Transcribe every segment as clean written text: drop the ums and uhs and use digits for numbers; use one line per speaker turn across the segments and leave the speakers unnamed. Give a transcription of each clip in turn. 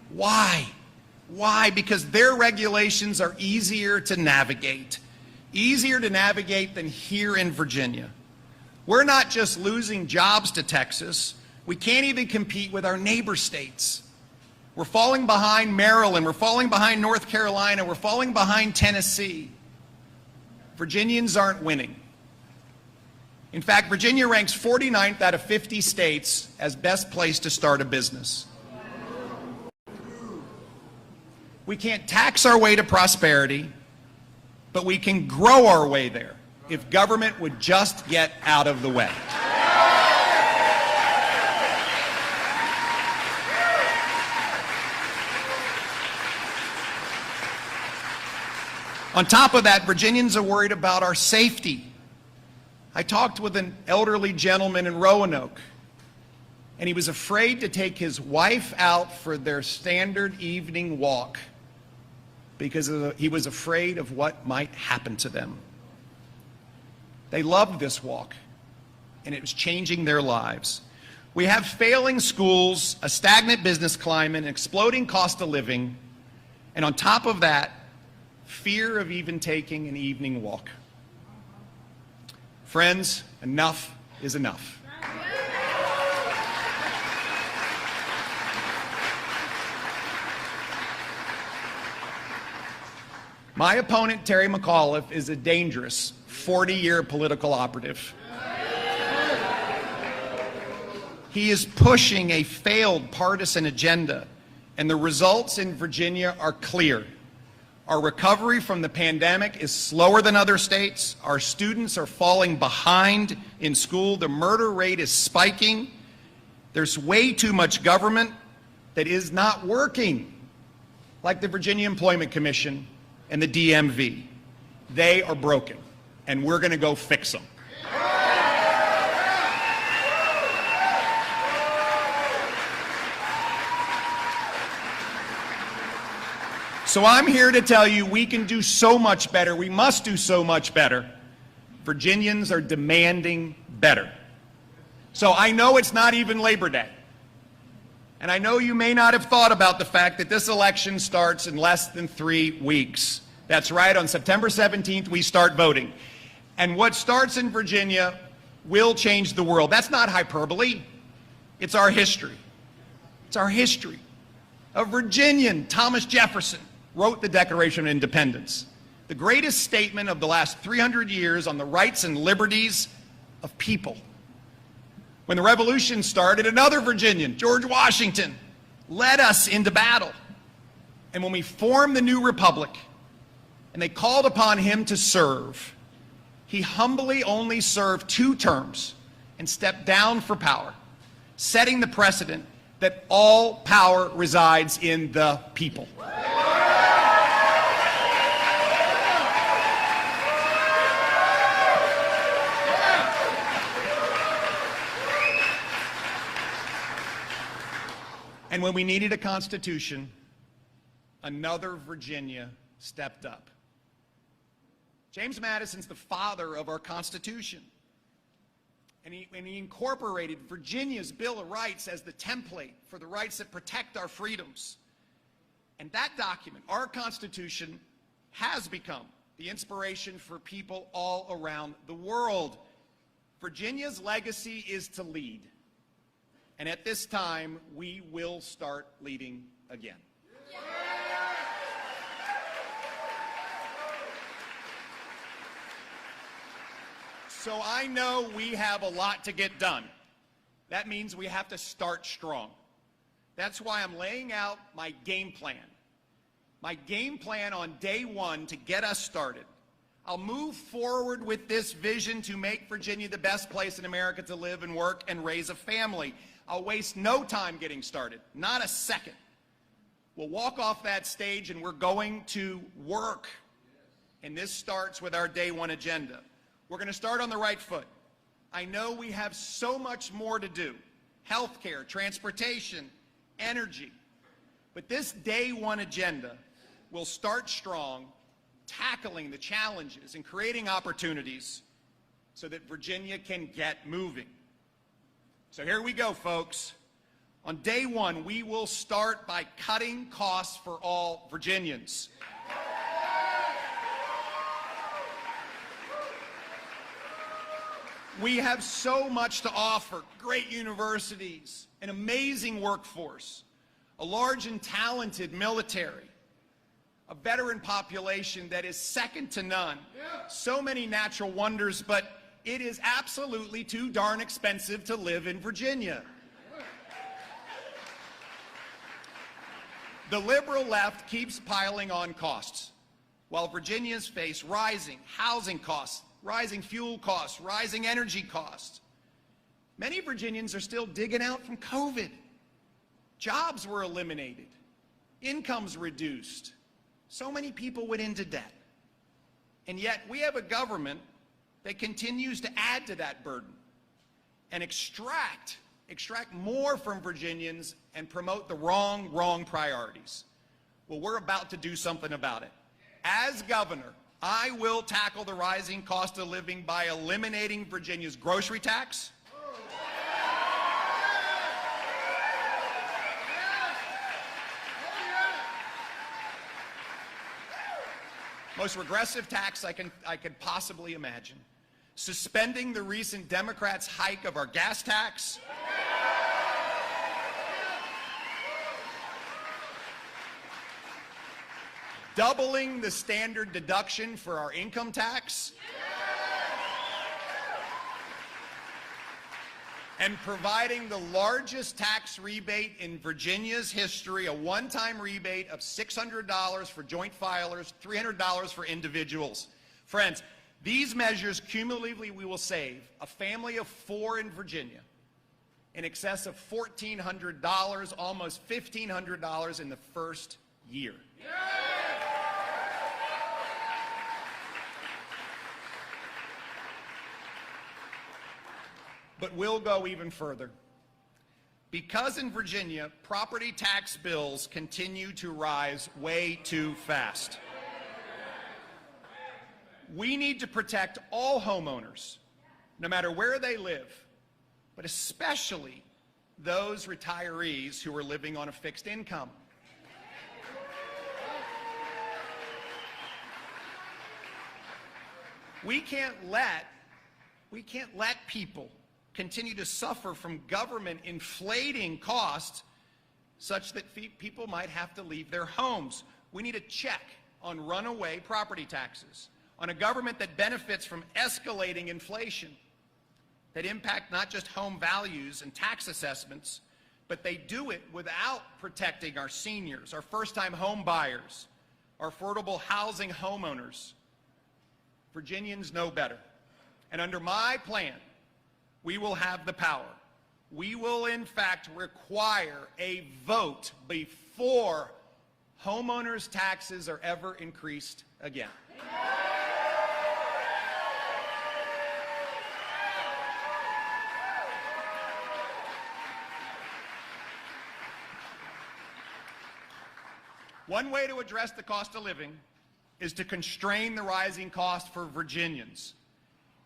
Why? Why? Because their regulations are easier to navigate than here in Virginia. We're not just losing jobs to Texas, we can't even compete with our neighbor states. We're falling behind Maryland, we're falling behind North Carolina, we're falling behind Tennessee. Virginians aren't winning. In fact, Virginia ranks 49th out of 50 states as best place to start a business. We can't tax our way to prosperity, but we can grow our way there if government would just get out of the way. On top of that, Virginians are worried about our safety. I talked with an elderly gentleman in Roanoke, and he was afraid to take his wife out for their standard evening walk because he was afraid of what might happen to them. They loved this walk, and it was changing their lives. We have failing schools, a stagnant business climate, an exploding cost of living, and on top of that, fear of even taking an evening walk. Friends, enough is enough. My opponent, Terry McAuliffe, is a dangerous 40-year political operative. He is pushing a failed partisan agenda, and the results in Virginia are clear. Our recovery from the pandemic is slower than other states. Our students are falling behind in school. The murder rate is spiking. There's way too much government that is not working, like the Virginia Employment Commission and the DMV. They are broken, and we're going to go fix them. So I'm here to tell you we can do so much better. We must do so much better. Virginians are demanding better. So I know it's not even Labor Day. And I know you may not have thought about the fact that this election starts in less than 3 weeks. That's right, on September 17th, we start voting. And what starts in Virginia will change the world. That's not hyperbole. It's our history. It's our history. A Virginian, Thomas Jefferson, wrote the Declaration of Independence, the greatest statement of the last 300 years on the rights and liberties of people. When the Revolution started, another Virginian, George Washington, led us into battle. And when we formed the new republic and they called upon him to serve, he humbly only served 2 terms and stepped down for power, setting the precedent that all power resides in the people. And when we needed a constitution, another Virginia stepped up. James Madison's the father of our Constitution. And he incorporated Virginia's Bill of Rights as the template for the rights that protect our freedoms. And that document, our Constitution, has become the inspiration for people all around the world. Virginia's legacy is to lead. And at this time, we will start leading again. So I know we have a lot to get done. That means we have to start strong. That's why I'm laying out my game plan. My game plan on day 1 to get us started. I'll move forward with this vision to make Virginia the best place in America to live and work and raise a family. I'll waste no time getting started, not a second. We'll walk off that stage and we're going to work. And this starts with our day 1 agenda. We're going to start on the right foot. I know we have so much more to do. Healthcare, transportation, energy. But this day 1 agenda will start strong, tackling the challenges and creating opportunities so that Virginia can get moving. So here we go, folks. On day one, we will start by cutting costs for all Virginians. We have so much to offer: great universities, an amazing workforce, a large and talented military, a veteran population that is second to none, so many natural wonders, but it is absolutely too darn expensive to live in Virginia. The liberal left keeps piling on costs, while Virginians face rising housing costs, rising fuel costs, rising energy costs. Many Virginians are still digging out from COVID. Jobs were eliminated, incomes reduced. So many people went into debt. And yet we have a government that continues to add to that burden and extract more from Virginians and promote the wrong priorities. Well, we're about to do something about it. As governor, I will tackle the rising cost of living by eliminating Virginia's grocery tax, most regressive tax I could possibly imagine, suspending the recent Democrats' hike of our gas tax, doubling the standard deduction for our income tax, and providing the largest tax rebate in Virginia's history, a one-time rebate of $600 for joint filers, $300 for individuals. Friends, these measures cumulatively we will save a family of 4 in Virginia in excess of $1,400, almost $1,500 in the first year. But we'll go even further. Because in Virginia, property tax bills continue to rise way too fast. We need to protect all homeowners, no matter where they live, but especially those retirees who are living on a fixed income. We can't let people continue to suffer from government inflating costs such that people might have to leave their homes. We need a check on runaway property taxes, on a government that benefits from escalating inflation, that impact not just home values and tax assessments, but they do it without protecting our seniors, our first-time home buyers, our affordable housing homeowners. Virginians know better. And under my plan, we will have the power. We will, in fact, require a vote before homeowners' taxes are ever increased again. One way to address the cost of living is to constrain the rising cost for Virginians.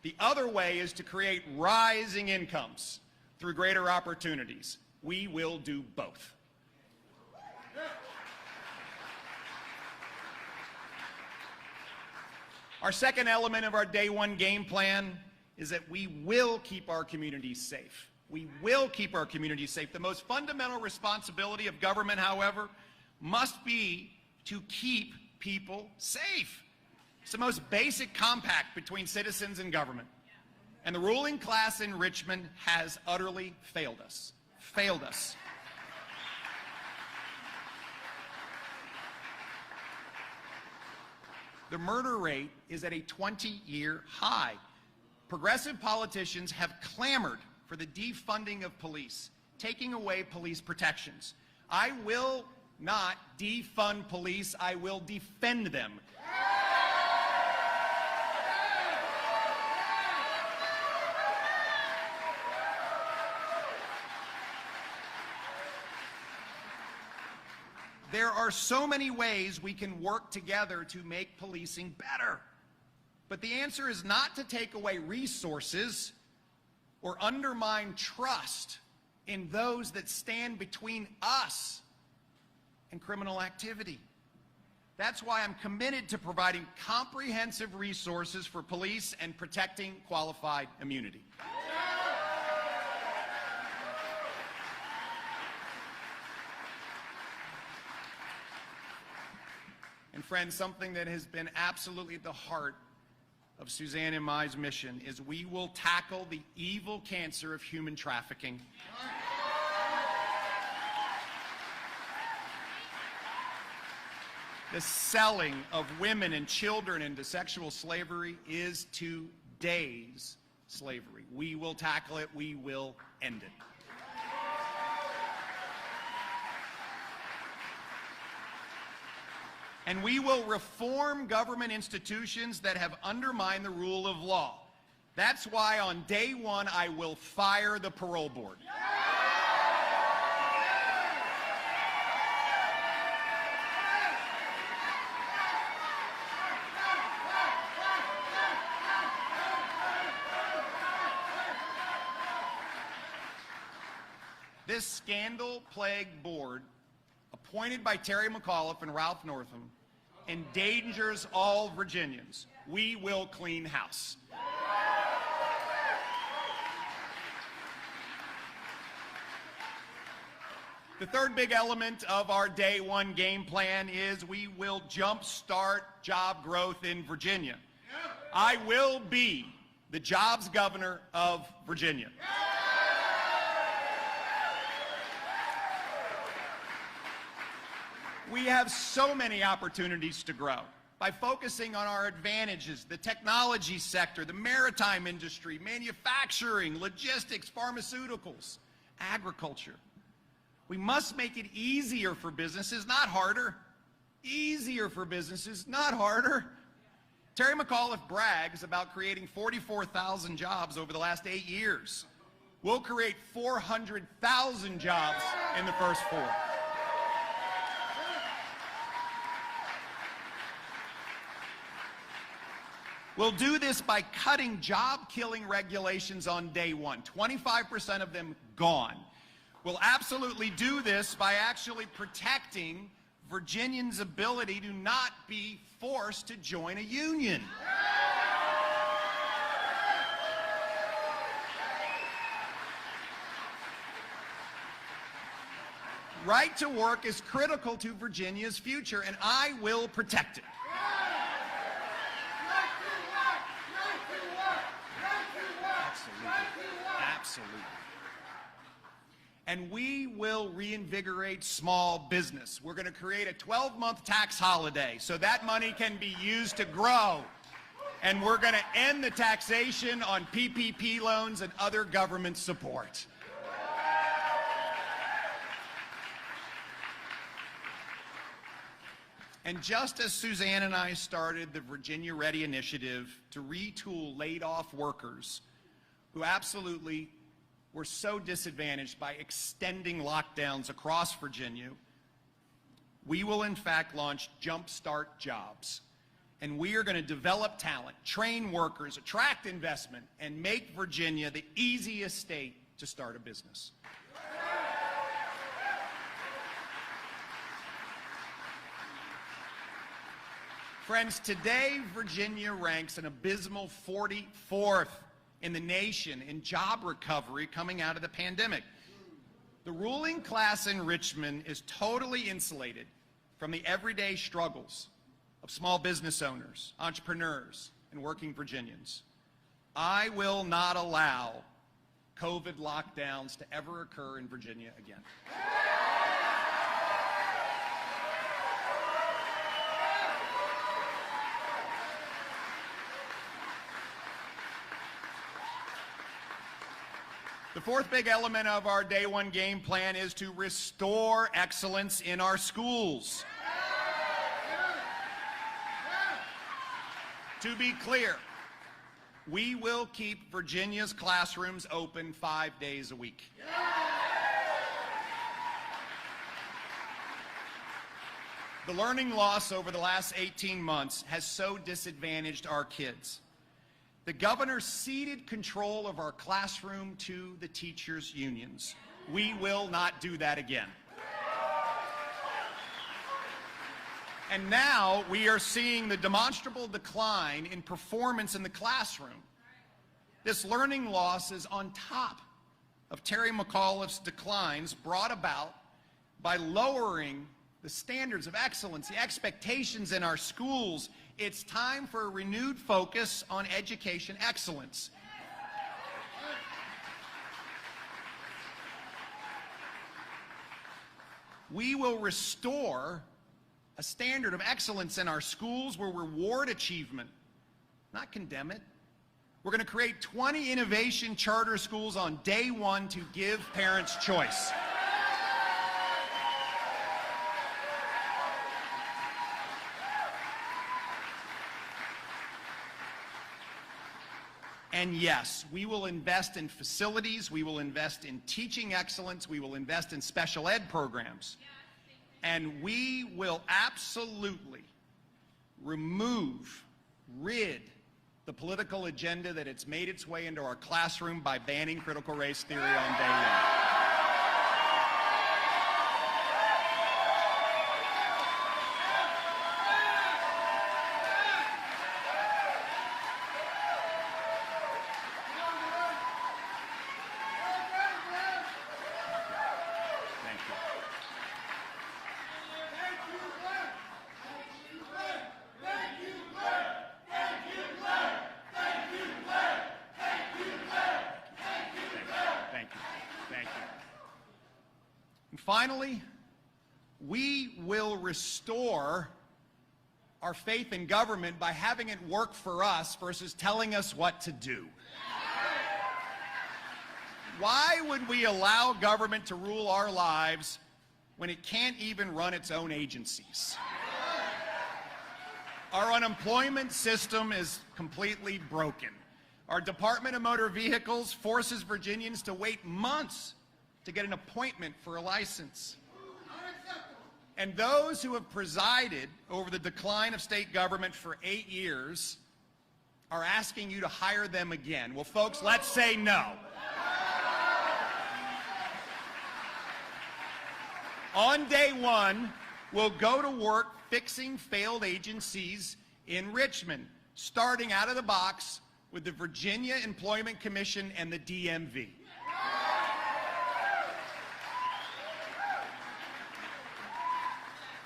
The other way is to create rising incomes through greater opportunities. We will do both. Our second element of our day one game plan is that we will keep our communities safe. We will keep our communities safe. The most fundamental responsibility of government, however, must be to keep people safe. It's the most basic compact between citizens and government. And the ruling class in Richmond has utterly failed us. Failed us. The murder rate is at a 20-year high. Progressive politicians have clamored for the defunding of police, taking away police protections. I will not defund police, I will defend them. There are so many ways we can work together to make policing better. But the answer is not to take away resources or undermine trust in those that stand between us and criminal activity. That's why I'm committed to providing comprehensive resources for police and protecting qualified immunity. And friends, something that has been absolutely at the heart of Suzanne and my mission is we will tackle the evil cancer of human trafficking. The selling of women and children into sexual slavery is today's slavery. We will tackle it. We will end it. And we will reform government institutions that have undermined the rule of law. That's why on day one, I will fire the parole board. This scandal-plagued board, appointed by Terry McAuliffe and Ralph Northam, endangers all Virginians. We will clean house. The third big element of our day one game plan is we will jumpstart job growth in Virginia. I will be the jobs governor of Virginia. We have so many opportunities to grow by focusing on our advantages, the technology sector, the maritime industry, manufacturing, logistics, pharmaceuticals, agriculture. We must make it easier for businesses, not harder. Easier for businesses, not harder. Terry McAuliffe brags about creating 44,000 jobs over the last 8 years. We'll create 400,000 jobs in the first 4. We'll do this by cutting job-killing regulations on day one, 25% of them gone. We'll absolutely do this by actually protecting Virginians' ability to not be forced to join a union. Right to work is critical to Virginia's future, and I will protect it. Absolutely. And we will reinvigorate small business. We're going to create a 12-month tax holiday so that money can be used to grow. And we're going to end the taxation on PPP loans and other government support. And just as Suzanne and I started the Virginia Ready initiative to retool laid-off workers who absolutely were so disadvantaged by extending lockdowns across Virginia, we will in fact launch Jumpstart Jobs. And we are going to develop talent, train workers, attract investment, and make Virginia the easiest state to start a business. Friends, today Virginia ranks an abysmal 44th in the nation in job recovery coming out of the pandemic. The ruling class in Richmond is totally insulated from the everyday struggles of small business owners, entrepreneurs, and working Virginians. I will not allow COVID lockdowns to ever occur in Virginia again. The fourth big element of our day one game plan is to restore excellence in our schools. To be clear, we will keep Virginia's classrooms open 5 days a week. The learning loss over the last 18 months has so disadvantaged our kids. The governor ceded control of our classroom to the teachers' unions. We will not do that again. And now we are seeing the demonstrable decline in performance in the classroom. This learning loss is on top of Terry McAuliffe's declines brought about by lowering the standards of excellence, the expectations in our schools. It's time for a renewed focus on education excellence. We will restore a standard of excellence in our schools where we reward achievement, not condemn it. We're going to create 20 innovation charter schools on day one to give parents choice. And yes, we will invest in facilities, we will invest in teaching excellence, we will invest in special ed programs. And we will absolutely rid the political agenda that it's made its way into our classroom by banning critical race theory on day one. And finally, we will restore our faith in government by having it work for us versus telling us what to do. Why would we allow government to rule our lives when it can't even run its own agencies? Our unemployment system is completely broken. Our Department of Motor Vehicles forces Virginians to wait months to get an appointment for a license. And those who have presided over the decline of state government for 8 years are asking you to hire them again. Well, folks, let's say no. On day one, we'll go to work fixing failed agencies in Richmond, starting out of the box with the Virginia Employment Commission and the DMV.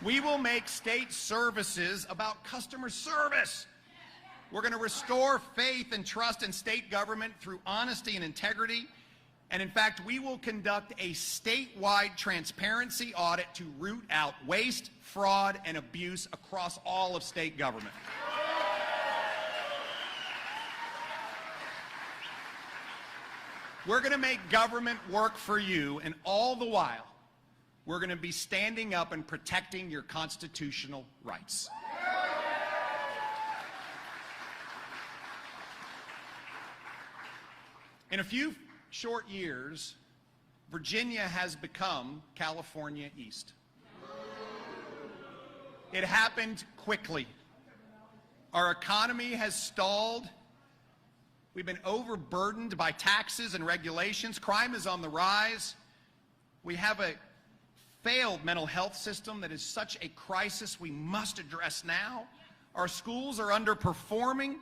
We will make state services about customer service. We're going to restore faith and trust in state government through honesty and integrity. And in fact, we will conduct a statewide transparency audit to root out waste, fraud, and abuse across all of state government. We're going to make government work for you, and all the while, we're going to be standing up and protecting your constitutional rights. In a few short years, Virginia has become California East. It happened quickly. Our economy has stalled. We've been overburdened by taxes and regulations. Crime is on the rise. We have a failed mental health system that is such a crisis we must address now. Our schools are underperforming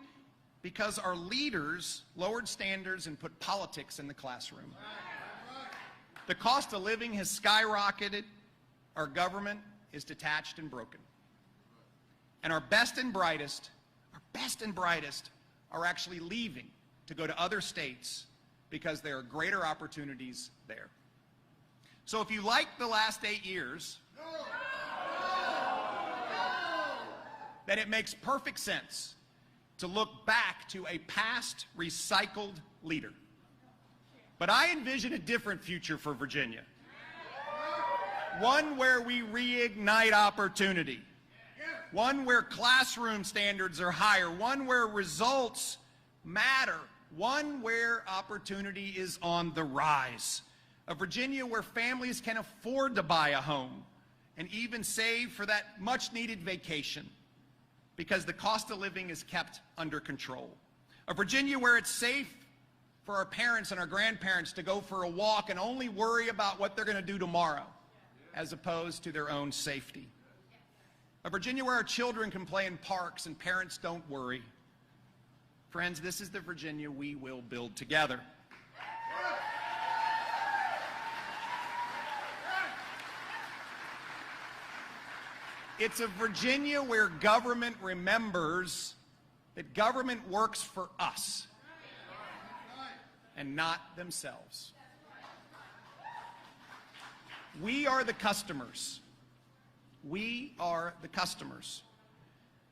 because our leaders lowered standards and put politics in the classroom. The cost of living has skyrocketed. Our government is detached and broken. And our best and brightest are actually leaving to go to other states because there are greater opportunities there. So if you like the last 8 years, then it makes perfect sense to look back to a past recycled leader. But I envision a different future for Virginia. One where we reignite opportunity. One where classroom standards are higher. One where results matter. One where opportunity is on the rise. A Virginia where families can afford to buy a home and even save for that much-needed vacation because the cost of living is kept under control. A Virginia where it's safe for our parents and our grandparents to go for a walk and only worry about what they're going to do tomorrow, as opposed to their own safety. A Virginia where our children can play in parks and parents don't worry. Friends, this is the Virginia we will build together. It's a Virginia where government remembers that government works for us and not themselves. We are the customers. We are the customers.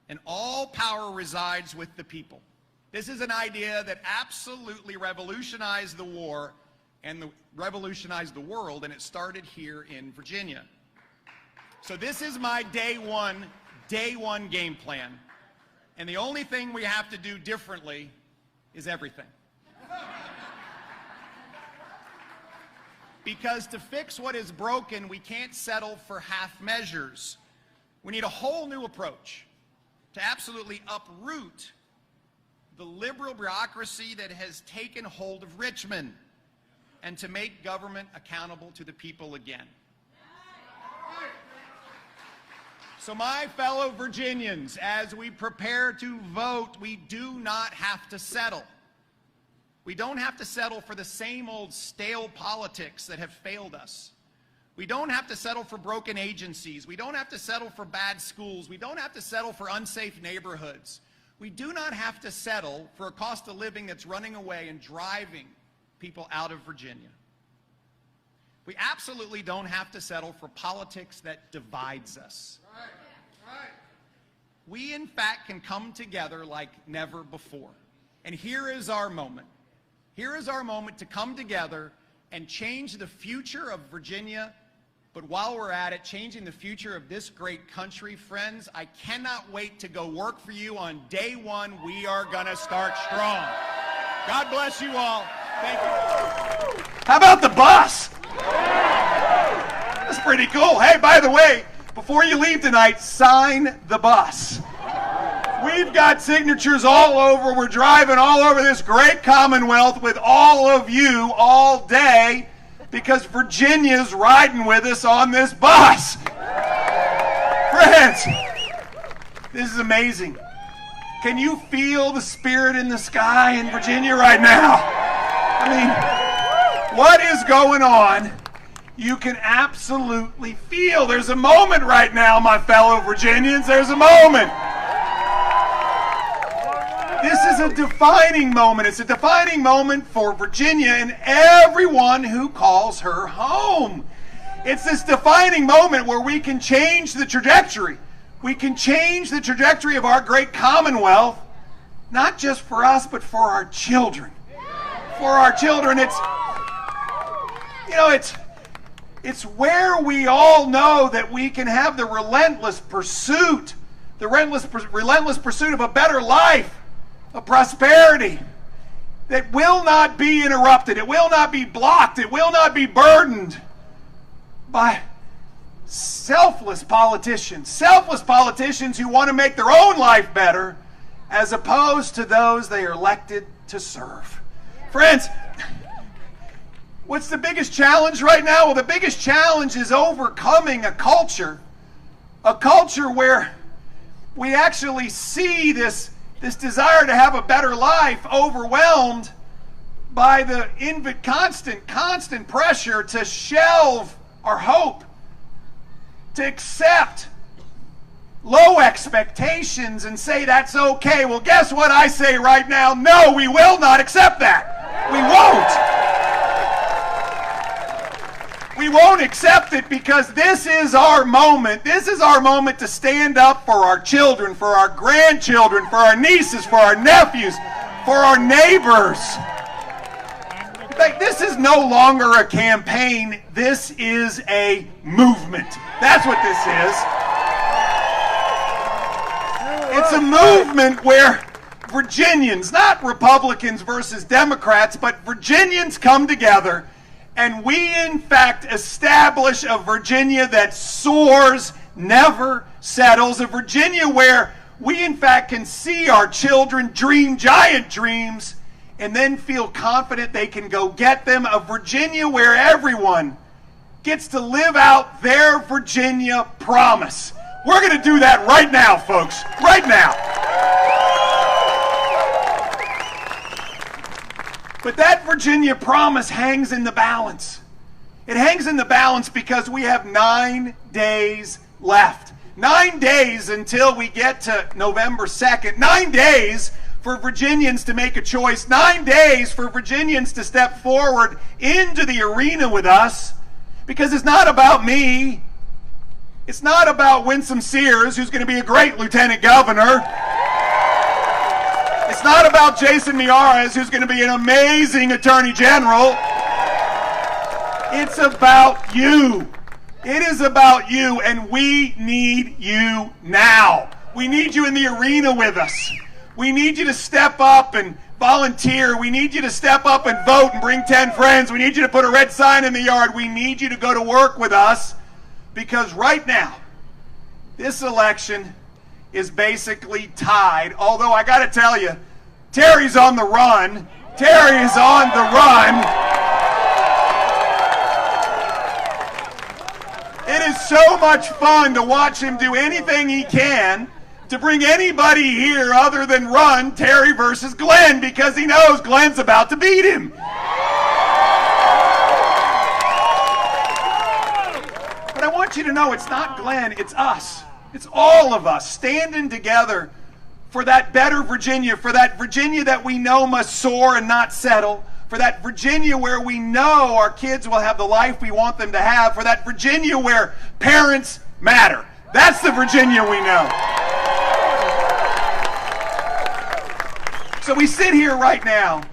And all power resides with the people. This is an idea that absolutely revolutionized the war and revolutionized the world, and it started here in Virginia. So this is my day one game plan. And the only thing we have to do differently is everything. Because to fix what is broken, we can't settle for half measures. We need a whole new approach to absolutely uproot the liberal bureaucracy that has taken hold of Richmond and to make government accountable to the people again. So my fellow Virginians, as we prepare to vote, we do not have to settle. We don't have to settle for the same old stale politics that have failed us. We don't have to settle for broken agencies. We don't have to settle for bad schools. We don't have to settle for unsafe neighborhoods. We do not have to settle for a cost of living that's running away and driving people out of Virginia. We absolutely don't have to settle for politics that divides us. We, in fact, can come together like never before. And here is our moment. Here is our moment to come together and change the future of Virginia. But while we're at it, changing the future of this great country, friends, I cannot wait to go work for you on day one. We are going to start strong. God bless you all. Thank you.
How about the bus? That's pretty cool. Hey, by the way, before you leave tonight, sign the bus. We've got signatures all over. We're driving all over this great Commonwealth with all of you all day because Virginia's riding with us on this bus. Friends, this is amazing. Can you feel the spirit in the sky in Virginia right now? I mean, what is going on? You can absolutely feel. There's a moment right now, my fellow Virginians. There's a moment. This is a defining moment. It's a defining moment for Virginia and everyone who calls her home. It's this defining moment where we can change the trajectory. We can change the trajectory of our great Commonwealth, not just for us, but for our children. For our children, it's where we all know that we can have the relentless pursuit of a better life, of prosperity that will not be interrupted, it will not be blocked, it will not be burdened by selfless politicians who want to make their own life better as opposed to those they are elected to serve. Friends, what's the biggest challenge right now? Well, the biggest challenge is overcoming a culture where we actually see this desire to have a better life overwhelmed by the constant pressure to shelve our hope, to accept low expectations and say that's okay. Well, guess what I say right now? No, we will not accept that. We won't. We won't accept it because this is our moment. This is our moment to stand up for our children, for our grandchildren, for our nieces, for our nephews, for our neighbors. In fact, this is no longer a campaign. This is a movement. That's what this is. It's a movement where Virginians, not Republicans versus Democrats, but Virginians come together. And we, in fact, establish a Virginia that soars, never settles. A Virginia where we, in fact, can see our children dream giant dreams and then feel confident they can go get them. A Virginia where everyone gets to live out their Virginia promise. We're going to do that right now, folks. Right now. But that Virginia promise hangs in the balance. It hangs in the balance because we have 9 days left. 9 days until we get to November 2nd. 9 days for Virginians to make a choice. 9 days for Virginians to step forward into the arena with us. Because it's not about me. It's not about Winsome Sears, who's going to be a great lieutenant governor. It's not about Jason Miyares, who's going to be an amazing attorney general. It's about you. It is about you, and we need you now. We need you in the arena with us. We need you to step up and volunteer. We need you to step up and vote and bring 10 friends. We need you to put a red sign in the yard. We need you to go to work with us, because right now, this election is basically tied. Although I got to tell you, Terry's on the run. Terry is on the run. It is so much fun to watch him do anything he can to bring anybody here other than run Terry versus Glenn, because he knows Glenn's about to beat him. But I want you to know it's not Glenn, it's us. It's all of us standing together for that better Virginia, for that Virginia that we know must soar and not settle, for that Virginia where we know our kids will have the life we want them to have, for that Virginia where parents matter. That's the Virginia we know. So we sit here right now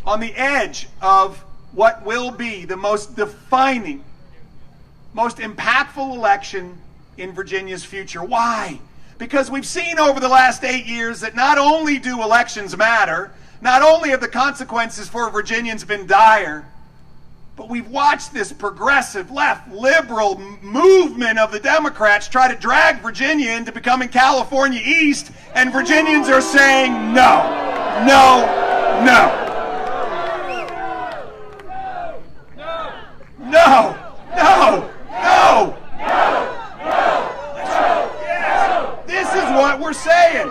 on the edge of what will be the most defining, most impactful election in Virginia's future. Why? Because we've seen over the last 8 years that not only do elections matter, not only have the consequences for Virginians been dire, but we've watched this progressive, left, liberal movement of the Democrats try to drag Virginia into becoming California East, and Virginians are saying no, no, no. No, no, no. This is what we're saying.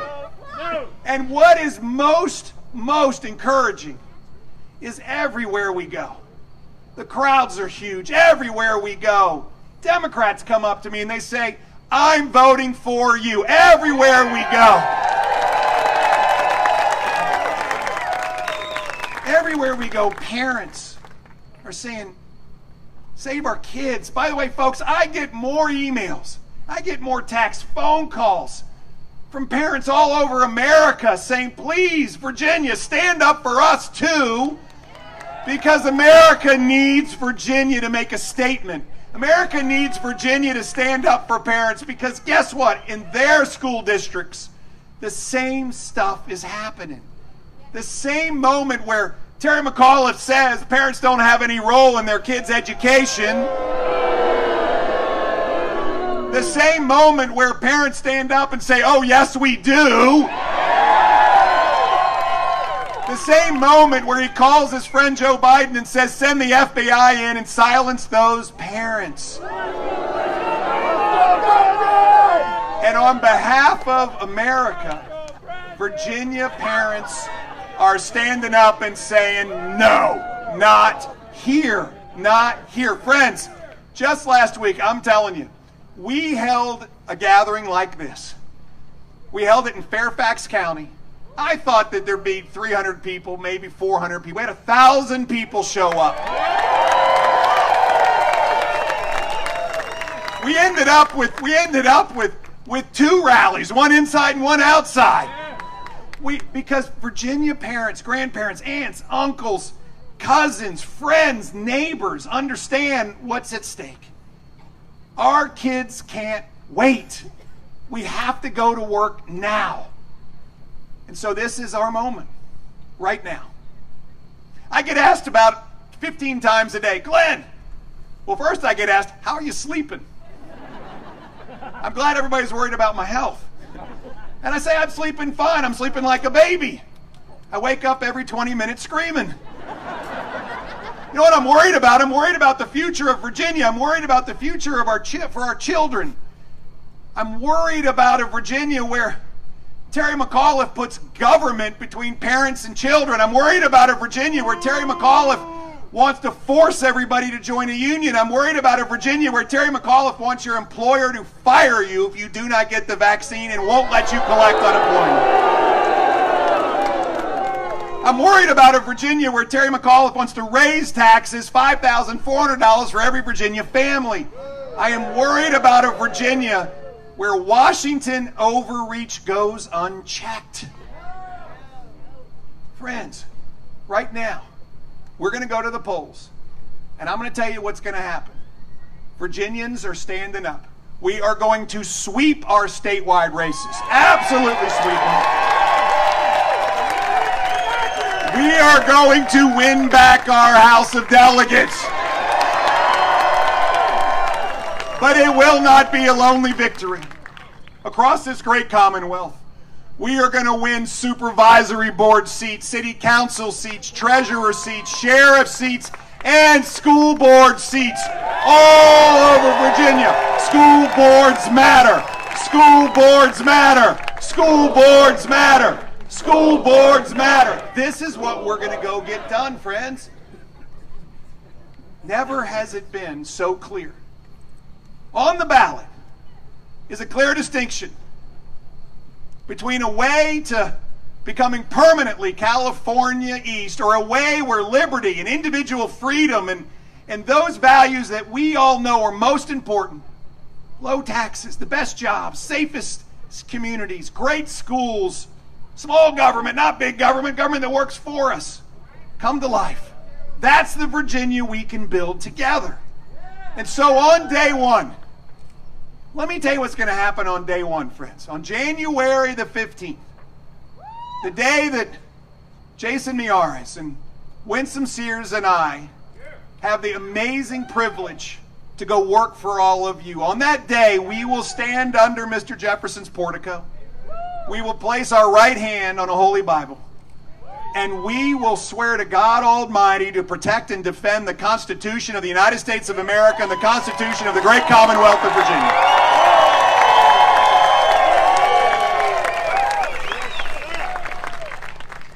And what is most encouraging is everywhere we go. The crowds are huge. Everywhere we go, Democrats come up to me and they say, "I'm voting for you." Everywhere we go. Everywhere we go, parents are saying, "Save our kids." By the way, folks, I get more emails. I get more texts, phone calls from parents all over America saying, "Please, Virginia, stand up for us too." Because America needs Virginia to make a statement. America needs Virginia to stand up for parents, because guess what? In their school districts, the same stuff is happening. The same moment where Terry McAuliffe says parents don't have any role in their kids' education. The same moment where parents stand up and say, "Oh, yes, we do." The same moment where he calls his friend Joe Biden and says, "Send the FBI in and silence those parents." And on behalf of America, Virginia parents are standing up and saying, "No, not here, not here." Friends, just last week, I'm telling you, we held a gathering like this. We held it in Fairfax County. I thought that there'd be 300 people, maybe 400 people. We had 1,000 people show up. We ended up with 2 rallies, one inside and one outside. Because Virginia parents, grandparents, aunts, uncles, cousins, friends, neighbors understand what's at stake. Our kids can't wait. We have to go to work now. And so this is our moment, right now. I get asked about 15 times a day, "Glenn," well, first I get asked, "How are you sleeping?" I'm glad everybody's worried about my health. And I say, "I'm sleeping fine. I'm sleeping like a baby. I wake up every 20 minutes screaming. You know what I'm worried about? I'm worried about the future of Virginia. I'm worried about the future of for our children. I'm worried about a Virginia where Terry McAuliffe puts government between parents and children. I'm worried about a Virginia where Terry McAuliffe wants to force everybody to join a union. I'm worried about a Virginia where Terry McAuliffe wants your employer to fire you if you do not get the vaccine and won't let you collect unemployment. I'm worried about a Virginia where Terry McAuliffe wants to raise taxes $5,400 for every Virginia family. I am worried about a Virginia where Washington overreach goes unchecked. Friends, right now, we're going to go to the polls, and I'm going to tell you what's going to happen. Virginians are standing up. We are going to sweep our statewide races. Absolutely sweep them. We are going to win back our House of Delegates. But it will not be a lonely victory. Across this great Commonwealth, we are going to win supervisory board seats, city council seats, treasurer seats, sheriff seats, and school board seats all over Virginia. School boards matter. School boards matter. School boards matter. School boards matter. This is what we're going to go get done, friends. Never has it been so clear. On the ballot is a clear distinction between a way to becoming permanently California East, or a way where liberty and individual freedom and those values that we all know are most important, low taxes, the best jobs, safest communities, great schools, small government, not big government, government that works for us, come to life. That's the Virginia we can build together. And so on day one, let me tell you what's going to happen on day one, friends. On January the 15th, the day that Jason Miyares and Winsome Sears and I have the amazing privilege to go work for all of you. On that day, we will stand under Mr. Jefferson's portico. We will place our right hand on a Holy Bible, and we will swear to God Almighty to protect and defend the Constitution of the United States of America and the Constitution of the great Commonwealth of Virginia.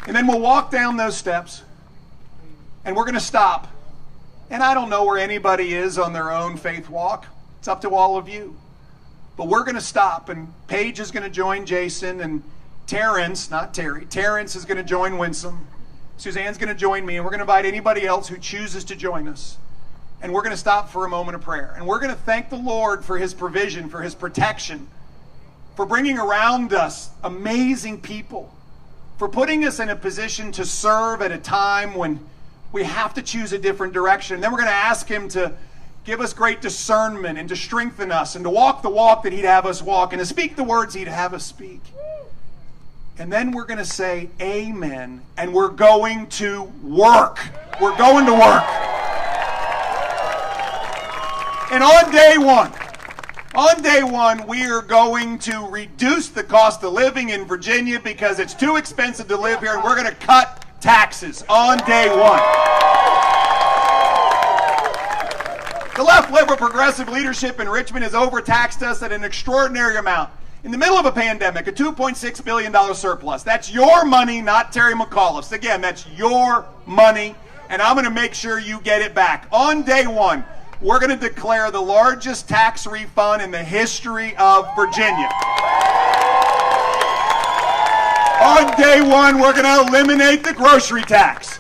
And then we'll walk down those steps, and we're going to stop. And I don't know where anybody is on their own faith walk. It's up to all of you. But we're going to stop, and Paige is going to join Jason, and Terrence, not Terry, Terrence is going to join Winsome. Suzanne's going to join me, and we're going to invite anybody else who chooses to join us. And we're going to stop for a moment of prayer. And we're going to thank the Lord for his provision, for his protection, for bringing around us amazing people, for putting us in a position to serve at a time when we have to choose a different direction. And then we're going to ask him to give us great discernment and to strengthen us and to walk the walk that he'd have us walk and to speak the words he'd have us speak. And then we're going to say amen, and we're going to work. We're going to work. And on day one, we are going to reduce the cost of living in Virginia because it's too expensive to live here, and we're going to cut taxes on day one. The left liberal progressive leadership in Richmond has overtaxed us at an extraordinary amount. In the middle of a pandemic, a $2.6 billion surplus. That's your money, not Terry McAuliffe's. Again, that's your money, and I'm going to make sure you get it back. On day one, we're going to declare the largest tax refund in the history of Virginia. On day one, we're going to eliminate the grocery tax.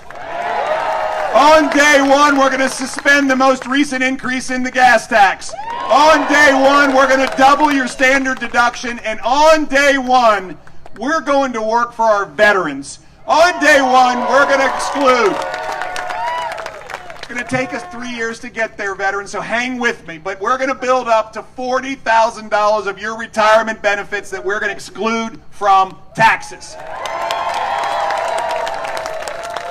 On day one, we're going to suspend the most recent increase in the gas tax. On day one, we're going to double your standard deduction. And on day one, we're going to work for our veterans. On day one, we're going to exclude. It's going to take us 3 years to get there, veterans, so hang with me. But we're going to build up to $40,000 of your retirement benefits that we're going to exclude from taxes.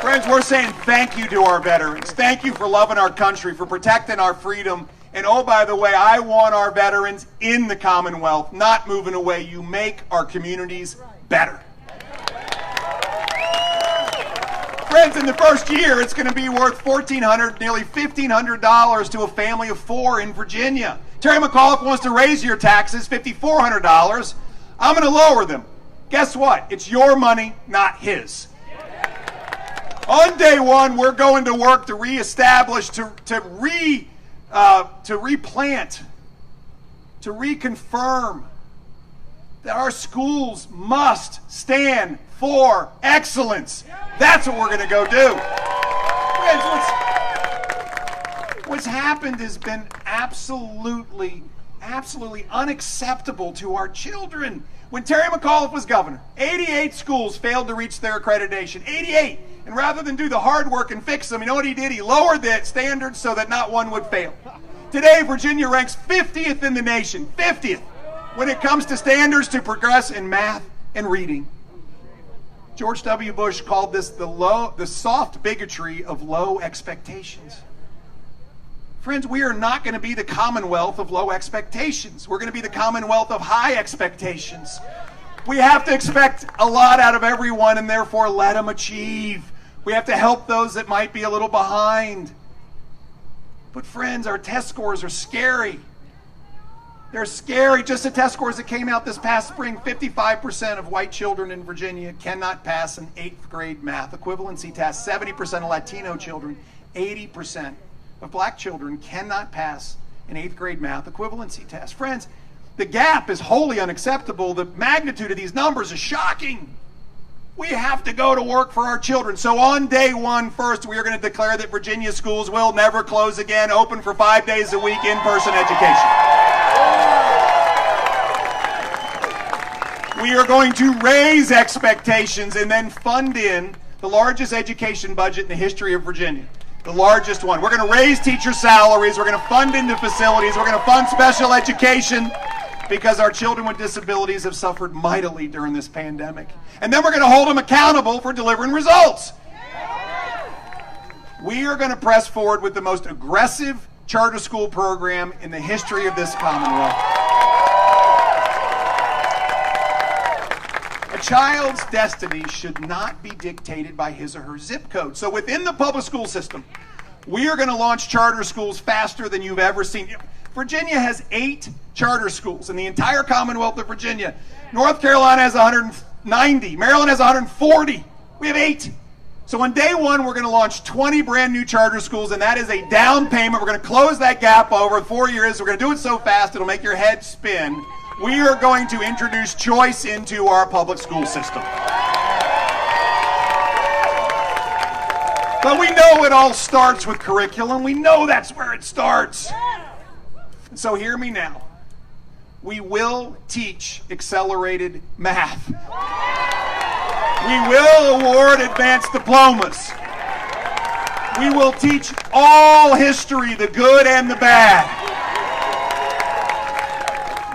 Friends, we're saying thank you to our veterans. Thank you for loving our country, for protecting our freedom. And oh, by the way, I want our veterans in the Commonwealth, not moving away. You make our communities better. Friends, in the first year, it's going to be worth $1,400, nearly $1,500 to a family of 4 in Virginia. Terry McAuliffe wants to raise your taxes $5,400. I'm going to lower them. Guess what? It's your money, not his. On day one, we're going to work to reestablish, to replant, to reconfirm that our schools must stand for excellence. That's what we're going to go do. Friends, what's happened has been absolutely unacceptable to our children. When Terry McAuliffe was governor, 88 schools failed to reach their accreditation. 88. And rather than do the hard work and fix them, you know what he did? He lowered the standards so that not one would fail. Today, Virginia ranks 50th in the nation, 50th, when it comes to standards to progress in math and reading. George W. Bush called this the soft bigotry of low expectations. Friends, we are not going to be the Commonwealth of low expectations. We're going to be the Commonwealth of high expectations. We have to expect a lot out of everyone and therefore let them achieve. We have to help those that might be a little behind. But friends, our test scores are scary. They're scary. Just the test scores that came out this past spring, 55% of white children in Virginia cannot pass an 8th grade math equivalency test. 70% of Latino children, 80% of black children cannot pass an 8th grade math equivalency test. Friends, the gap is wholly unacceptable. The magnitude of these numbers is shocking. We have to go to work for our children. So on day one, first, we are going to declare that Virginia schools will never close again, open for 5 days a week, in-person education. We are going to raise expectations and then fund in the largest education budget in the history of Virginia. The largest one. We're going to raise teacher salaries. We're going to fund into facilities. We're going to fund special education because our children with disabilities have suffered mightily during this pandemic. And then we're going to hold them accountable for delivering results. We are going to press forward with the most aggressive charter school program in the history of this Commonwealth. A child's destiny should not be dictated by his or her zip code. So within the public school system, we are going to launch charter schools faster than you've ever seen. Virginia has 8 charter schools in the entire Commonwealth of Virginia. North Carolina has 190. Maryland has 140. We have 8. So on day one, we're going to launch 20 brand new charter schools, and that is a down payment. We're going to close that gap over 4 years. We're going to do it so fast it'll make your head spin. We are going to introduce choice into our public school system. But we know it all starts with curriculum. We know that's where it starts. And so hear me now. We will teach accelerated math. We will award advanced diplomas. We will teach all history, the good and the bad.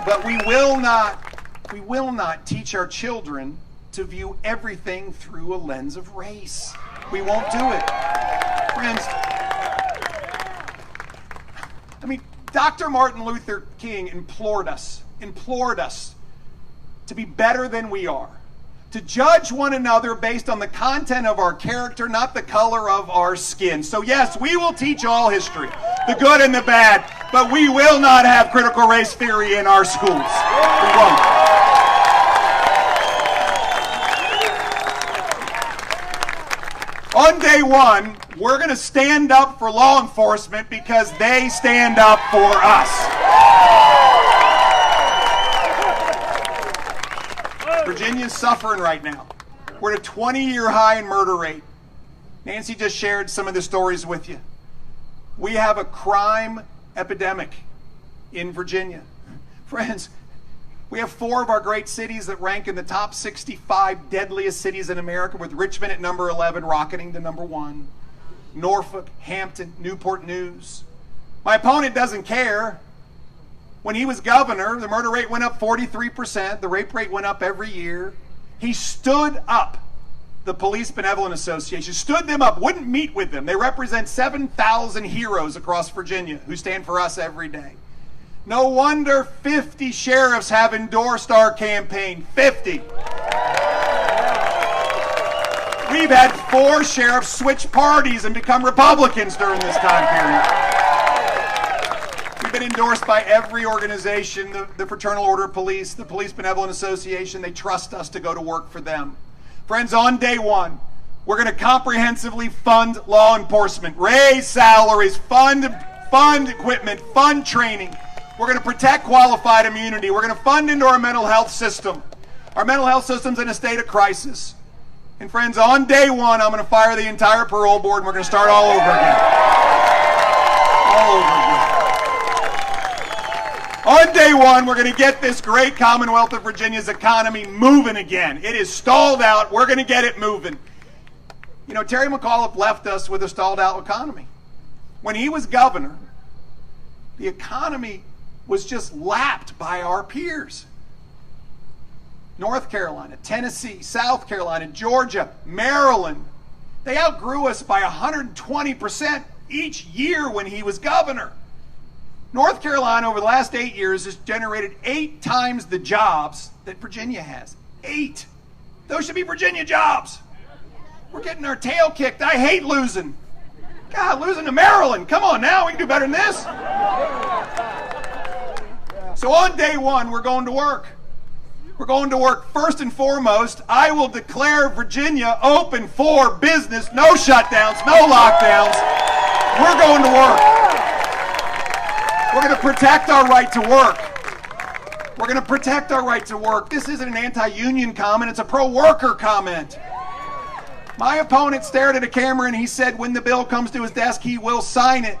But we will not teach our children to view everything through a lens of race. We won't do it. Friends, Dr. Martin Luther King implored us to be better than we are, to judge one another based on the content of our character, not the color of our skin. So yes, we will teach all history, the good and the bad, but we will not have critical race theory in our schools. We won't. On day one, we're going to stand up for law enforcement because they stand up for us. Virginia's suffering right now. We're at a 20-year high in murder rate. Nancy just shared some of the stories with you. We have a crime epidemic in Virginia. Friends, we have 4 of our great cities that rank in the top 65 deadliest cities in America, with Richmond at number 11, rocketing to number 1. Norfolk, Hampton, Newport News. My opponent doesn't care. When he was governor, the murder rate went up 43%. The rape rate went up every year. He stood up the Police Benevolent Association, stood them up, wouldn't meet with them. They represent 7,000 heroes across Virginia who stand for us every day. No wonder 50 sheriffs have endorsed our campaign. 50. We've had 4 sheriffs switch parties and become Republicans during this time period. We've been endorsed by every organization, the Fraternal Order of Police, the Police Benevolent Association. They trust us to go to work for them. Friends, on day one, we're going to comprehensively fund law enforcement, raise salaries, fund equipment, fund training. We're going to protect qualified immunity. We're going to fund into our mental health system. Our mental health system's in a state of crisis. And friends, on day one, I'm going to fire the entire parole board, and we're going to start all over again. All over again. On day one, we're going to get this great Commonwealth of Virginia's economy moving again. It is stalled out. We're going to get it moving. You know, Terry McAuliffe left us with a stalled out economy. When he was governor, the economy was just lapped by our peers. North Carolina, Tennessee, South Carolina, Georgia, Maryland. They outgrew us by 120% each year when he was governor. North Carolina, over the last 8 years, has generated 8 times the jobs that Virginia has. 8. Those should be Virginia jobs. We're getting our tail kicked. I hate losing. God, losing to Maryland. Come on now, we can do better than this. So on day one, we're going to work. We're going to work. First and foremost, I will declare Virginia open for business. No shutdowns, no lockdowns. We're going to work. We're going to protect our right to work. We're going to protect our right to work. This isn't an anti-union comment, it's a pro-worker comment. My opponent stared at a camera and he said when the bill comes to his desk, he will sign it.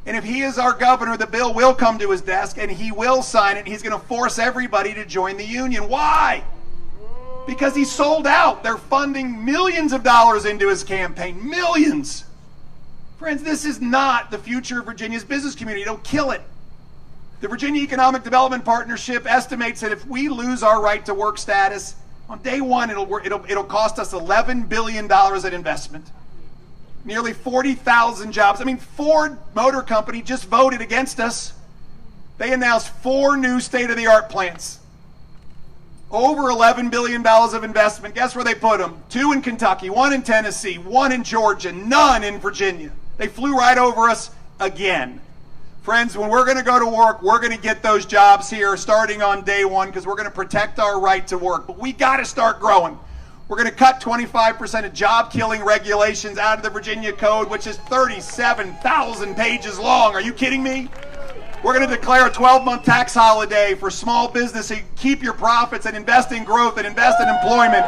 And if he is our governor, the bill will come to his desk and he will sign it. And he's going to force everybody to join the union. Why? Because he sold out. They're funding millions of dollars into his campaign. Millions. Friends, this is not the future of Virginia's business community. It'll kill it. The Virginia Economic Development Partnership estimates that if we lose our right to work status, on day one it'll cost us $11 billion in investment. Nearly 40,000 jobs. I mean, Ford Motor Company just voted against us. They announced 4 new state-of-the-art plants. Over $11 billion of investment. Guess where they put them? 2 in Kentucky, 1 in Tennessee, 1 in Georgia, none in Virginia. They flew right over us again. Friends, when we're going to go to work, we're going to get those jobs here starting on day one because we're going to protect our right to work. But we got to start growing. We're going to cut 25% of job-killing regulations out of the Virginia Code, which is 37,000 pages long. Are you kidding me? We're going to declare a 12-month tax holiday for small business so you keep your profits and invest in growth and invest in employment.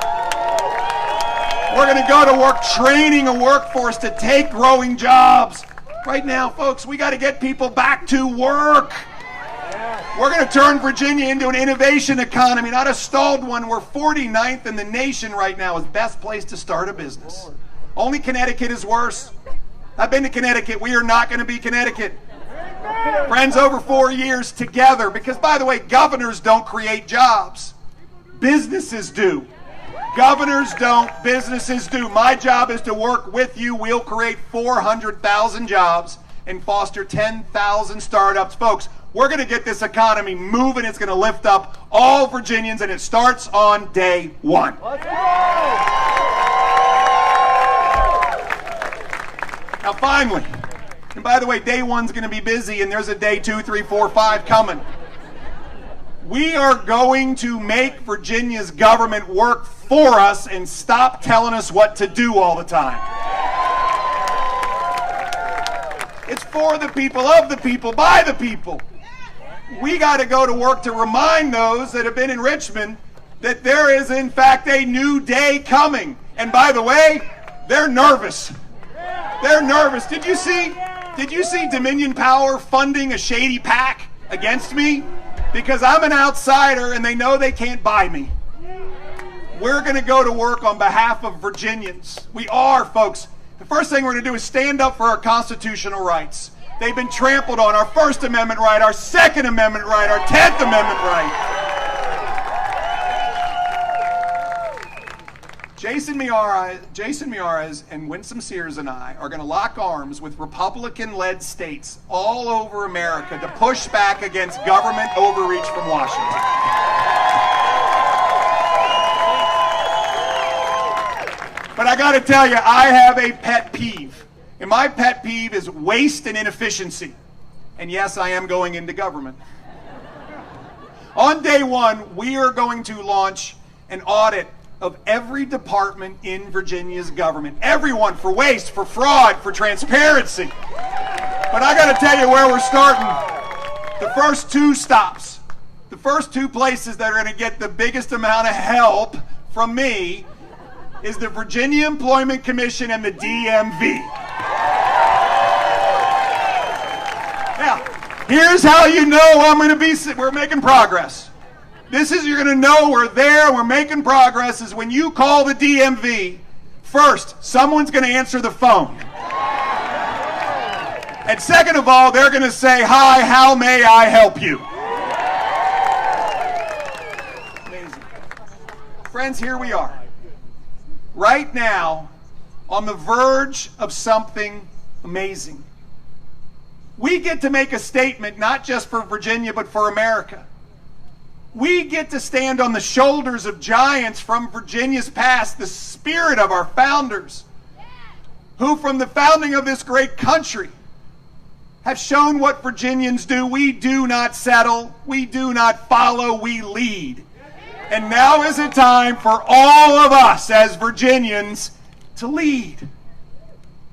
We're going to go to work training a workforce to take growing jobs. Right now, folks, we got to get people back to work. We're going to turn Virginia into an innovation economy, not a stalled one. We're 49th in the nation right now as best place to start a business. Only Connecticut is worse. I've been to Connecticut. We are not going to be Connecticut. Friends, over 4 years together, because by the way, governors don't create jobs. Businesses do. Governors don't, businesses do. My job is to work with you. We'll create 400,000 jobs and foster 10,000 startups. Folks, we're going to get this economy moving. It's going to lift up all Virginians, and it starts on day one.
Let's go!
Now, finally, and by the way, day one's going to be busy, and there's a day 2, 3, 4, 5 coming. We are going to make Virginia's government work for us and stop telling us what to do all the time. It's for the people, of the people, by the people. We got to go to work to remind those that have been in Richmond that there is, in fact, a new day coming. And by the way, they're nervous. They're nervous. Did you see Dominion Power funding a shady PAC against me? Because I'm an outsider and they know they can't buy me. We're going to go to work on behalf of Virginians. We are, folks. The first thing we're going to do is stand up for our constitutional rights. They've been trampled on. Our First Amendment right, our Second Amendment right, our 10th Amendment right. Jason Miyares and Winsome Sears and I are going to lock arms with Republican-led states all over America to push back against government overreach from Washington. got to tell you, I have a pet peeve. And my pet peeve is waste and inefficiency. And yes, I am going into government. On day one, we are going to launch an audit of every department in Virginia's government. Everyone, for waste, for fraud, for transparency. But I got to tell you where we're starting. The first two stops, the first two places that are going to get the biggest amount of help from me is the Virginia Employment Commission and the DMV. Now, here's how you know we're making progress. This is, you're going to know we're there, we're making progress, is when you call the DMV, first, someone's going to answer the phone. And second of all, they're going to say, "Hi, how may I help you?" Amazing. Friends, here we are. Right now, on the verge of something amazing. We get to make a statement not just for Virginia, but for America. We get to stand on the shoulders of giants from Virginia's past, the spirit of our founders, who from the founding of this great country have shown what Virginians do. We do not settle, we do not follow, we lead. And now is the time for all of us as Virginians to lead.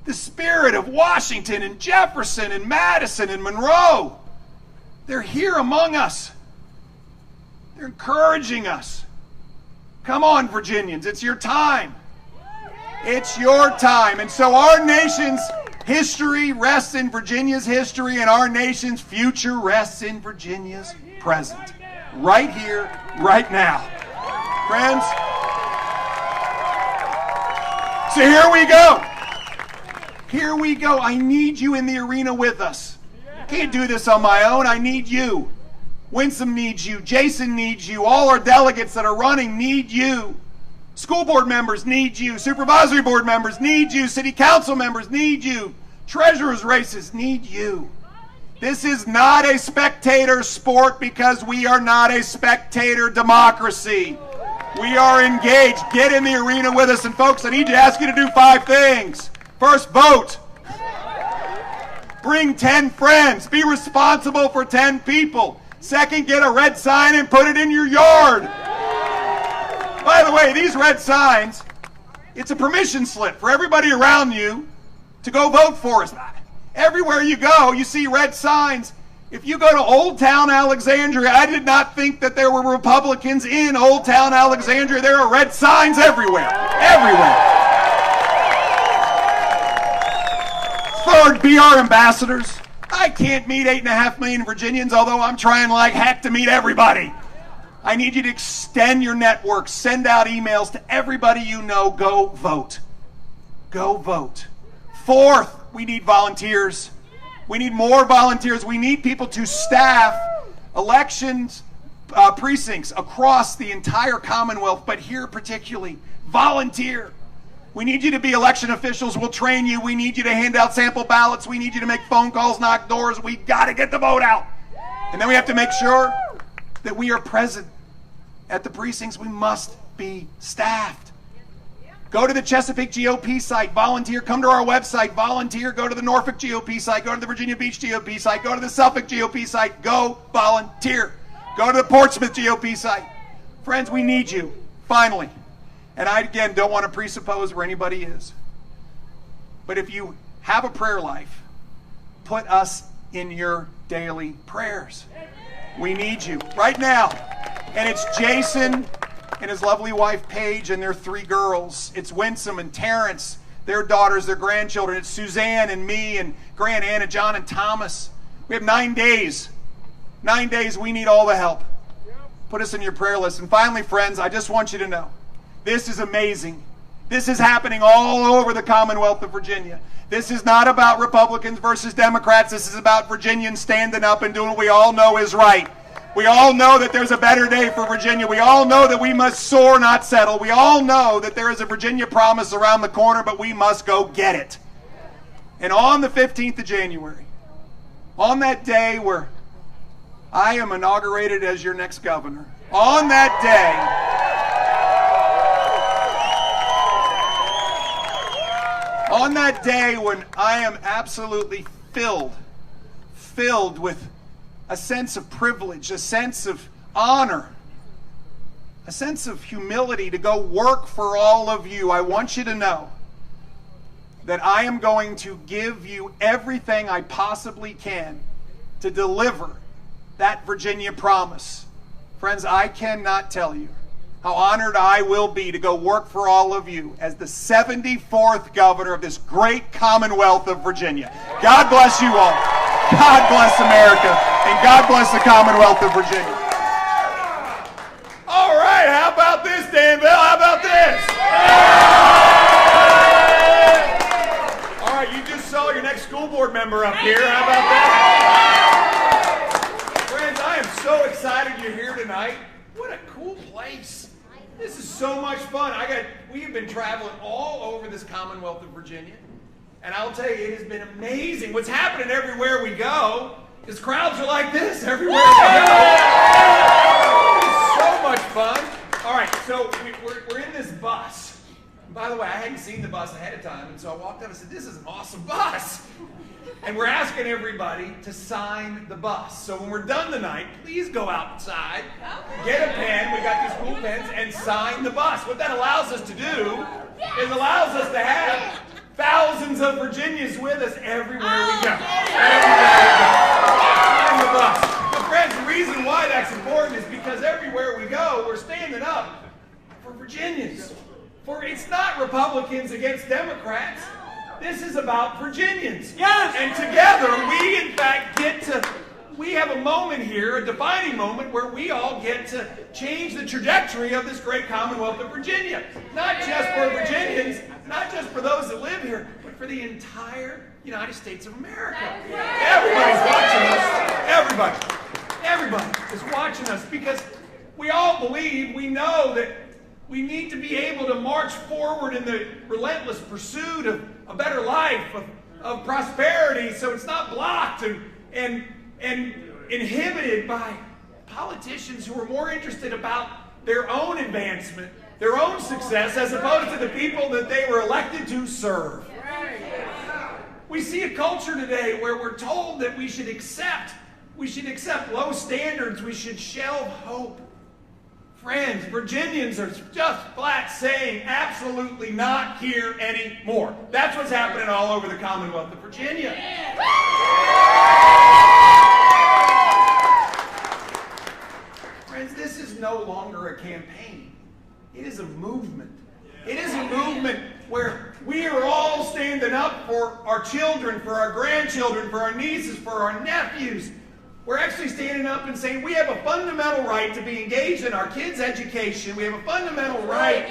The spirit of Washington and Jefferson and Madison and Monroe, they're here among us. They're encouraging us. Come on, Virginians, it's your time. It's your time. And so our nation's history rests in Virginia's history, and our nation's future rests in Virginia's present. Right here, right now. Friends, so here we go. Here we go. I need you in the arena with us. I can't do this on my own. I need you. Winsome needs you. Jason needs you. All our delegates that are running need you. School board members need you. Supervisory board members need you. City council members need you. Treasurers' races need you. This is not a spectator sport because we are not a spectator democracy. We are engaged. Get in the arena with us. And folks, I need to ask you to do 5 things. First, vote. Bring 10 friends. Be responsible for 10 people. Second, get a red sign and put it in your yard. By the way, these red signs, it's a permission slip for everybody around you to go vote for us. Everywhere you go, you see red signs. If you go to Old Town Alexandria, I did not think that there were Republicans in Old Town Alexandria. There are red signs everywhere. Everywhere. Third, be our ambassadors. I can't meet 8.5 million Virginians, although I'm trying like heck to meet everybody. I need you to extend your network. Send out emails to everybody you know. Go vote. Go vote. Fourth, we need volunteers. We need more volunteers. We need people to staff elections precincts across the entire Commonwealth, but here particularly. Volunteer. We need you to be election officials. We'll train you. We need you to hand out sample ballots. We need you to make phone calls, knock doors. We got to get the vote out. And then we have to make sure that we are present at the precincts. We must be staffed. Go to the Chesapeake GOP site, volunteer. Come to our website, volunteer. Go to the Norfolk GOP site. Go to the Virginia Beach GOP site. Go to the Suffolk GOP site. Go volunteer. Go to the Portsmouth GOP site. Friends, we need you. Finally. And I, again, don't want to presuppose where anybody is. But if you have a prayer life, put us in your daily prayers. We need you right now. And it's Jason and his lovely wife, Paige, and their 3 girls. It's Winsome and Terrence, their daughters, their grandchildren. It's Suzanne and me and Grant, Anna, John, and Thomas. We have 9 days. 9 days, we need all the help. Put us in your prayer list. And finally, friends, I just want you to know, this is amazing. This is happening all over the Commonwealth of Virginia. This is not about Republicans versus Democrats. This is about Virginians standing up and doing what we all know is right. We all know that there's a better day for Virginia. We all know that we must soar, not settle. We all know that there is a Virginia promise around the corner, but we must go get it. And on the 15th of January, on that day where I am inaugurated as your next governor, on that day, On that day when I am absolutely filled with a sense of privilege, a sense of honor, a sense of humility to go work for all of you, I want you to know that I am going to give you everything I possibly can to deliver that Virginia promise. Friends, I cannot tell you how honored I will be to go work for all of you as the 74th governor of this great Commonwealth of Virginia. God bless you all. God bless America. And God bless the Commonwealth of Virginia.
All right, how about this, Danville? How about this? All right, you just saw your next school board member up here. How about that? Friends, I am so excited you're here tonight. What a cool place. This is so much fun. We have been traveling all over this Commonwealth of Virginia, and I'll tell you, it has been amazing. What's happening everywhere we go is crowds are like this everywhere we go. It's so much fun. All right, so we're in this bus. And by the way, I hadn't seen the bus ahead of time, and so I walked up and said, "This is an awesome bus." And we're asking everybody to sign the bus. So when we're done tonight, please go outside, get a pen, we got these cool pens, and sign the bus. What that allows us to do is allows us to have thousands of Virginians with us everywhere we go. Sign the bus. But friends, the reason why that's important is because everywhere we go, we're standing up for Virginians. For it's not Republicans against Democrats. This is about Virginians. Yes! And together, we in fact we have a moment here, a defining moment, where we all get to change the trajectory of this great Commonwealth of Virginia. Not just for Virginians, not just for those that live here, but for the entire United States of America. Everybody's watching us. Everybody is watching us because we all believe, we know that we need to be able to march forward in the relentless pursuit of a better life, of prosperity, so it's not blocked and inhibited by politicians who are more interested about their own advancement, their own success, as opposed to the people that they were elected to serve. We see a culture today where we're told that we should accept low standards, we should shelve hope. Friends, Virginians are just flat saying, absolutely not here anymore. That's what's happening all over the Commonwealth of Virginia. Friends, this is no longer a campaign. It is a movement. It is a movement where we are all standing up for our children, for our grandchildren, for our nieces, for our nephews. We're actually standing up and saying we have a fundamental right to be engaged in our kids' education. We have a fundamental right.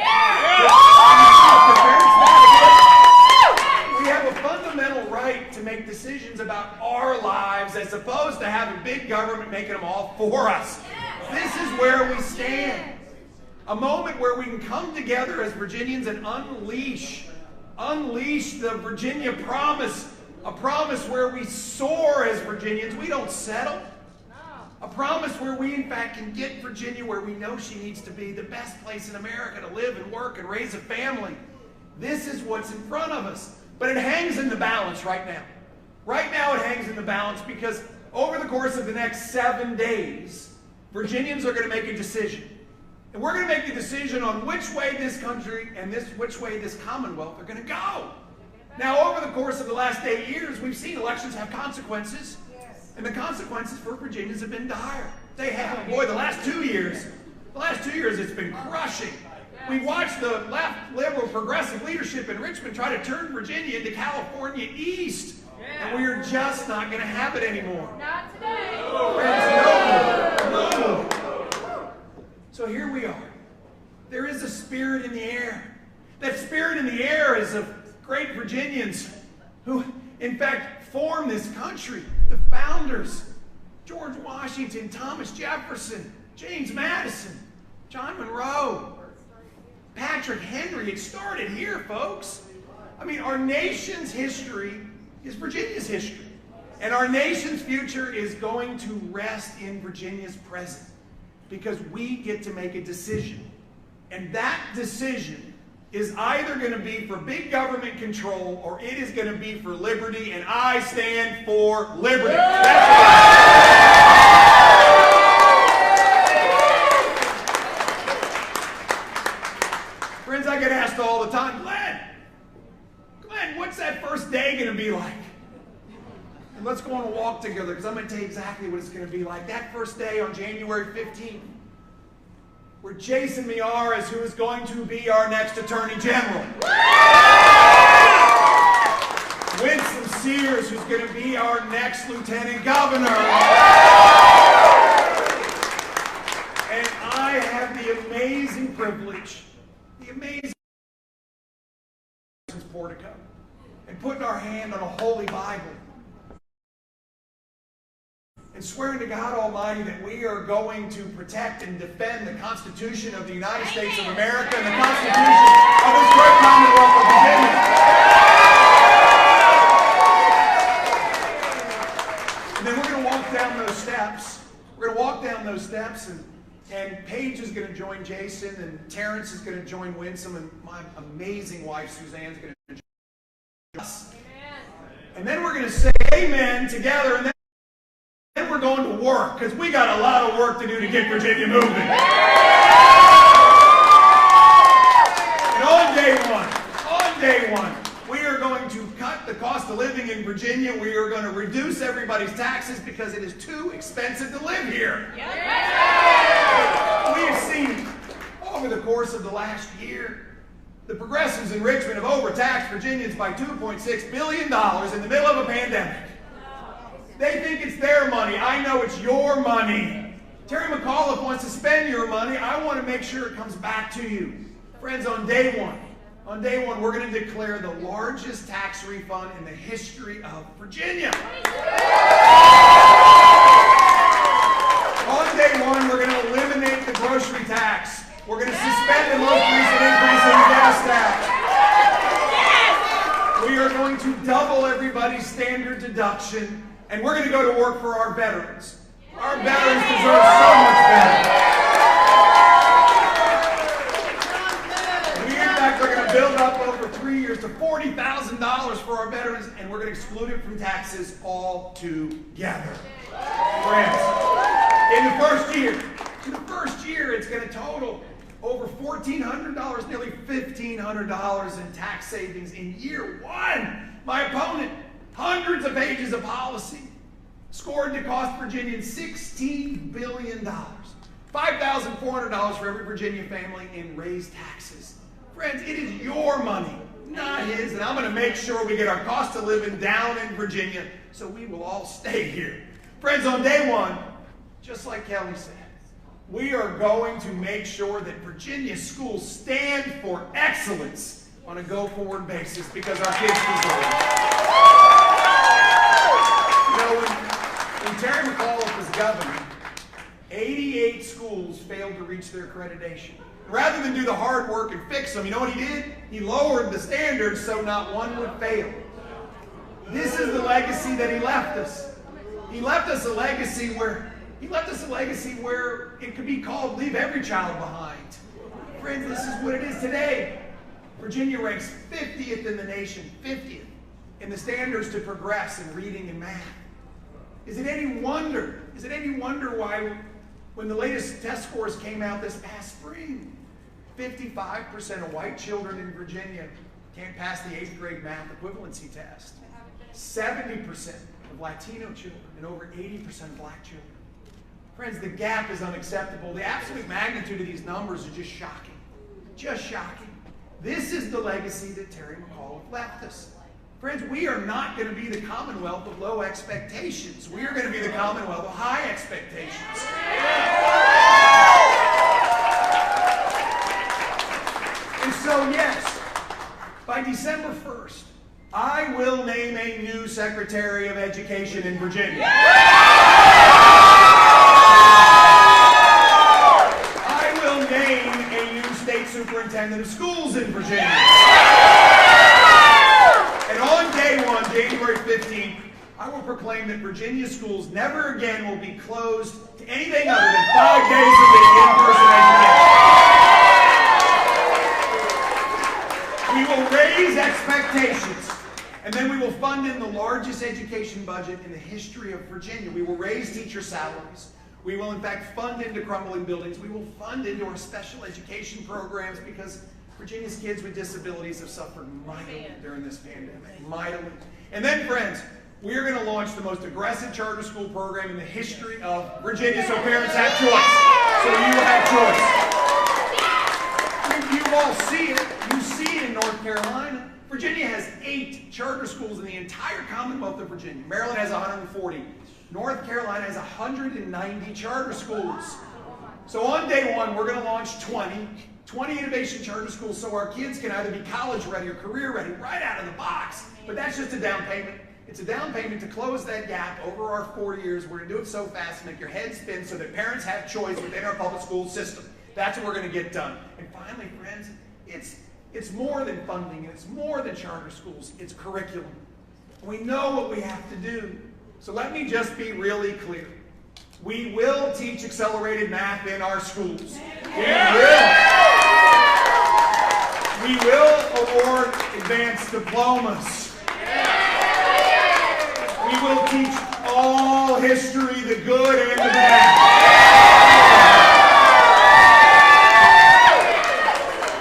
We have a fundamental right to make decisions about our lives as opposed to having big government making them all for us. This is where we stand. A moment where we can come together as Virginians and unleash the Virginia promise. A promise where we soar as Virginians. We don't settle. A promise where we, in fact, can get Virginia where we know she needs to be, the best place in America to live and work and raise a family. This is what's in front of us. But it hangs in the balance right now. Right now it hangs in the balance because over the course of the next 7 days, Virginians are going to make a decision. And we're going to make a decision on which way this country and which way this Commonwealth are going to go. Now, over the course of the last 8 years, we've seen elections have consequences, and the consequences for Virginians have been dire. They have. Boy, the last 2 years, it's been crushing. We've watched the left, liberal, progressive leadership in Richmond try to turn Virginia into California East, and we are just not going to have it anymore.
Not today.
Friends, no. So here we are. There is a spirit in the air. That spirit in the air is of great Virginians who, in fact, formed this country. The founders, George Washington, Thomas Jefferson, James Madison, John Monroe, Patrick Henry. It started here, folks. I mean, our nation's history is Virginia's history. And our nation's future is going to rest in Virginia's present because we get to make a decision. And that decision
is either going to be for big government control or it is going to be for liberty, and I stand for liberty. That's what Friends, I get asked all the time, Glenn, what's that first day going to be like? And let's go on a walk together, because I'm going to tell you exactly what it's going to be like. That first day on January 15th, where Jason Miyares, who is going to be our next Attorney General, Winston Sears, who's going to be our next Lieutenant Governor, and I have the amazing privilege, portico, and putting our hand on a holy Bible and swearing to God Almighty that we are going to protect and defend the Constitution of the United States of America and the Constitution of this great Commonwealth of Virginia. And then we're going to walk down those steps. We're going to walk down those steps, and Paige is going to join Jason, and Terrence is going to join Winsome, and my amazing wife Suzanne's going to join us. And then we're going to say amen together, and then we're going to work, because we got a lot of work to do to get Virginia moving. And on day one, we are going to cut the cost of living in Virginia. We are going to reduce everybody's taxes because it is too expensive to live here. We have seen over the course of the last year, the progressives in Richmond have overtaxed Virginians by $2.6 billion in the middle of a pandemic. They think it's their money. I know it's your money. Terry McAuliffe wants to spend your money. I want to make sure it comes back to you. Friends, on day one, we're going to declare the largest tax refund in the history of Virginia. On day one, we're going to eliminate the grocery tax. We're going to suspend the most recent increase in the gas tax. We are going to double everybody's standard deduction. And we're going to go to work for our veterans. Our veterans deserve so much better. We, in fact, are going to build up over 3 years to $40,000 for our veterans, and we're going to exclude it from taxes altogether. Friends, in the first year, it's going to total over $1,400, nearly $1,500 in tax savings in year one. My opponent, hundreds of pages of policy, scored to cost Virginians $16 billion. $5,400 for every Virginia family in raised taxes. Friends, it is your money, not his, and I'm going to make sure we get our cost of living down in Virginia so we will all stay here. Friends, on day one, just like Kelly said, we are going to make sure that Virginia schools stand for excellence on a go-forward basis because our kids deserve it. You know, when Terry McAuliffe was governor, 88 schools failed to reach their accreditation. Rather than do the hard work and fix them, you know what he did? He lowered the standards so not one would fail. This is the legacy that he left us. He left us a legacy where it could be called leave every child behind. Friends, this is what it is today. Virginia ranks 50th in the nation, 50th in the standards to progress in reading and math. Is it any wonder why when the latest test scores came out this past spring, 55% of white children in Virginia can't pass the 8th grade math equivalency test. 70% of Latino children and over 80% of black children. Friends, the gap is unacceptable. The absolute magnitude of these numbers are just shocking. Just shocking. This is the legacy that Terry McAuliffe left us. Friends, we are not going to be the Commonwealth of low expectations. We are going to be the Commonwealth of high expectations. And so, yes, by December 1st, I will name a new Secretary of Education in Virginia. I will name a new State Superintendent of Schools in Virginia. And on day one, January 15th, I will proclaim that Virginia schools never again will be closed to anything other than 5 days a week in-person education. education budget in the history of Virginia. We will raise teacher salaries. We will, in fact, fund into crumbling buildings. We will fund into our special education programs because Virginia's kids with disabilities have suffered mightily during this pandemic. Mightily. And then, friends, we are going to launch the most aggressive charter school program in the history of Virginia, so parents have choice. So you have choice. You all see it. You see it in North Carolina. Virginia has 8 charter schools in the entire Commonwealth of Virginia. Maryland has 140. North Carolina has 190 charter schools. So on day one, we're going to launch 20 innovation charter schools so our kids can either be college ready or career ready right out of the box. But that's just a down payment. It's a down payment to close that gap over our 4 years. We're going to do it so fast, make your head spin so that parents have choice within our public school system. That's what we're going to get done. And finally, friends, it's more than funding, and it's more than charter schools. It's curriculum. We know what we have to do. So let me just be really clear. We will teach accelerated math in our schools. We will award advanced diplomas. We will teach all history, the good and the bad.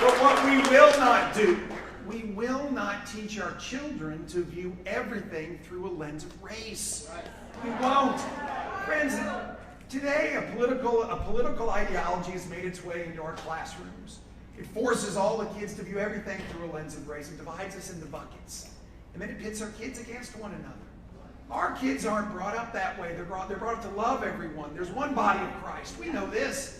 But what we will not do, we will not teach our children to view everything through a lens of race. We won't. Friends, today a political ideology has made its way into our classrooms. It forces all the kids to view everything through a lens of race and divides us into buckets. And then it pits our kids against one another. Our kids aren't brought up that way. They're brought up to love everyone. There's one body of Christ. We know this.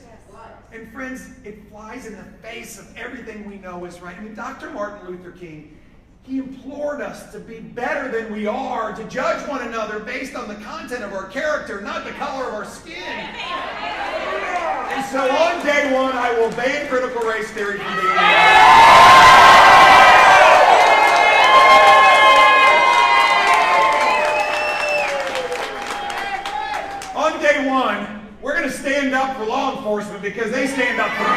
And friends, it flies in the face of everything we know is right. I mean, Dr. Martin Luther King, he implored us to be better than we are, to judge one another based on the content of our character, not the color of our skin. And so on day one, I will ban critical race theory from being on day one, we're going to stand up for law enforcement because they stand up for us.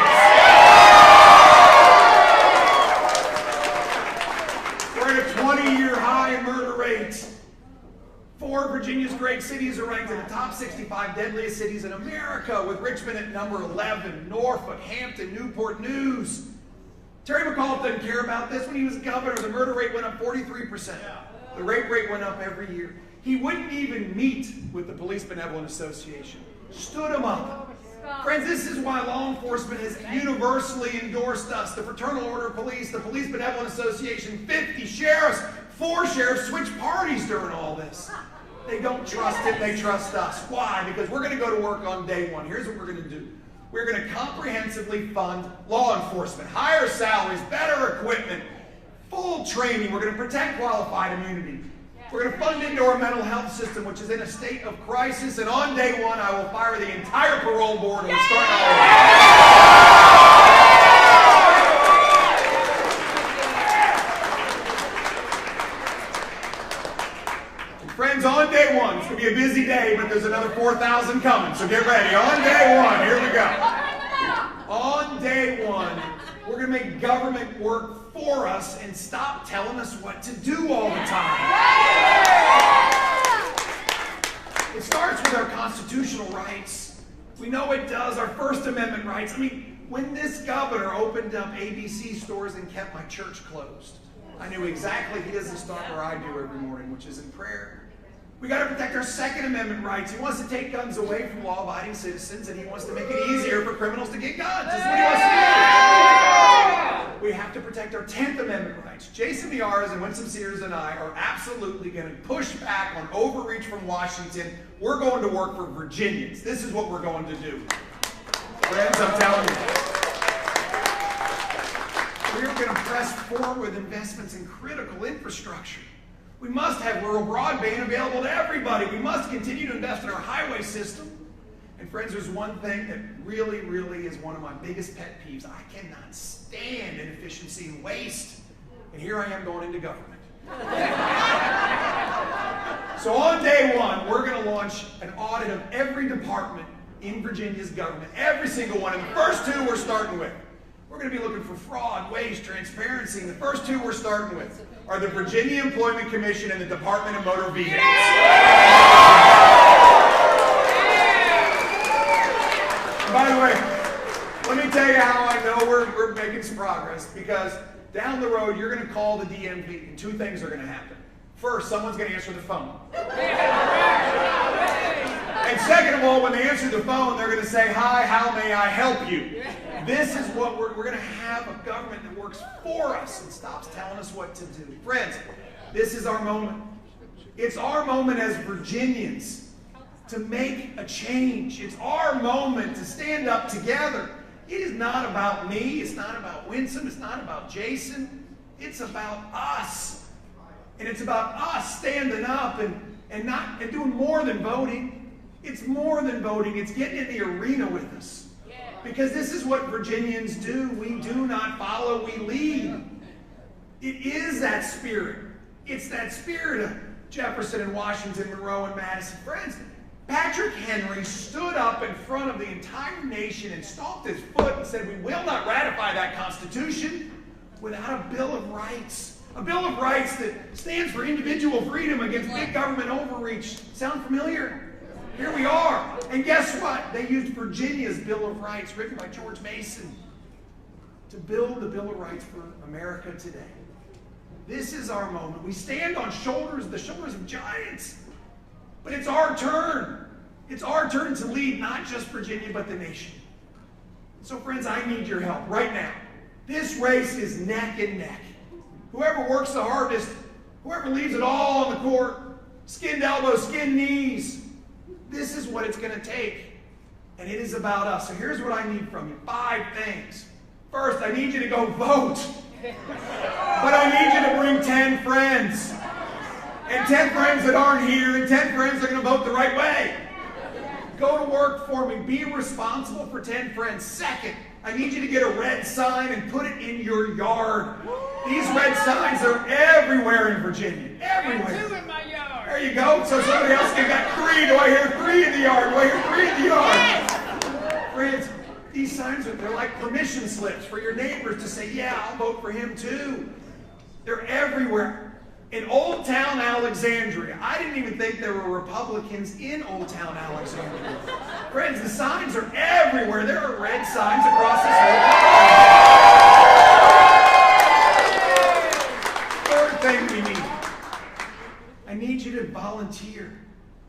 We're at a 20-year high murder rate. 4 Virginia's great cities are ranked in the top 65 deadliest cities in America, with Richmond at number 11, Norfolk, Hampton, Newport News. Terry McAuliffe doesn't care about this. When he was governor, the murder rate went up 43%. The rape rate went up every year. He wouldn't even meet with the Police Benevolent Association. Stood them up. Friends, this is why law enforcement has universally endorsed us. The Fraternal Order of Police, the Police Benevolent Association, 50 sheriffs, 4 sheriffs switched parties during all this. They don't trust it, they trust us. Why? Because we're going to go to work on day one. Here's what we're going to do. We're going to comprehensively fund law enforcement, higher salaries, better equipment, full training. We're going to protect qualified immunity. We're going to fund into our mental health system, which is in a state of crisis. And on day one, I will fire the entire parole board and we'll start all over. And friends, on day one, it's going to be a busy day, but there's another 4,000 coming. So get ready. On day one, here we go. On day one, we're going to make government work for us and stop telling us what to do all the time. It starts with our constitutional rights. We know it does. Our First Amendment rights. I mean, when this governor opened up ABC stores and kept my church closed, I knew exactly he doesn't start where I do every morning, which is in prayer. We got to protect our Second Amendment rights. He wants to take guns away from law-abiding citizens, and he wants to make it easier for criminals to get guns. That's what he wants to do. We have to protect our 10th Amendment rights. Jason Miyares and Winsome Sears and I are absolutely going to push back on overreach from Washington. We're going to work for Virginians. This is what we're going to do. Friends, I'm telling you. We're going to press forward with investments in critical infrastructure. We must have rural broadband available to everybody. We must continue to invest in our highway system. And friends, there's one thing that really, really is one of my biggest pet peeves. I cannot stand inefficiency and waste. And here I am going into government. So on day one, we're going to launch an audit of every department in Virginia's government. Every single one. And the first 2 we're starting with. We're going to be looking for fraud, waste, transparency. And the first two we're starting with are the Virginia Employment Commission and the Department of Motor Vehicles. And by the way, let me tell you how I know we're making some progress, because down the road you're going to call the DMV and two things are going to happen. First, someone's going to answer the phone. And second of all, when they answer the phone, they're going to say, "Hi, how may I help you?" This is what we're going to have, a government that works for us and stops telling us what to do. Friends, this is our moment. It's our moment as Virginians to make a change. It's our moment to stand up together. It is not about me. It's not about Winsome. It's not about Jason. It's about us. And it's about us standing up and doing more than voting. It's more than voting. It's getting in the arena with us. Because this is what Virginians do. We do not follow, we lead. It is that spirit. It's that spirit of Jefferson and Washington, Monroe and Madison. Friends, Patrick Henry stood up in front of the entire nation and stomped his foot and said, "We will not ratify that Constitution without a Bill of Rights." A Bill of Rights that stands for individual freedom against big government overreach. Sound familiar? Here we are. And guess what? They used Virginia's Bill of Rights, written by George Mason, to build the Bill of Rights for America today. This is our moment. We stand on the shoulders of giants. But it's our turn. It's our turn to lead not just Virginia, but the nation. So friends, I need your help right now. This race is neck and neck. Whoever works the hardest, whoever leaves it all on the court, skinned elbows, skinned knees, this is what it's going to take. And it is about us. So here's what I need from you. 5 things. First, I need you to go vote. But I need you to bring 10 friends. And 10 friends that aren't here, and 10 friends that are going to vote the right way. Go to work for me. Be responsible for 10 friends. Second, I need you to get a red sign and put it in your yard. These red signs are everywhere in Virginia. Everywhere.
2 in my yard.
There you go. So somebody else can get 3. Do I hear 3 in the yard? Do I hear 3 in the yard?
Yes.
Friends, these signs they're like permission slips for your neighbors to say, "Yeah, I'll vote for him too." They're everywhere. In Old Town Alexandria, I didn't even think there were Republicans in Old Town Alexandria. Friends, the signs are everywhere. There are red signs across this whole country. Third thing we need. I need you to volunteer.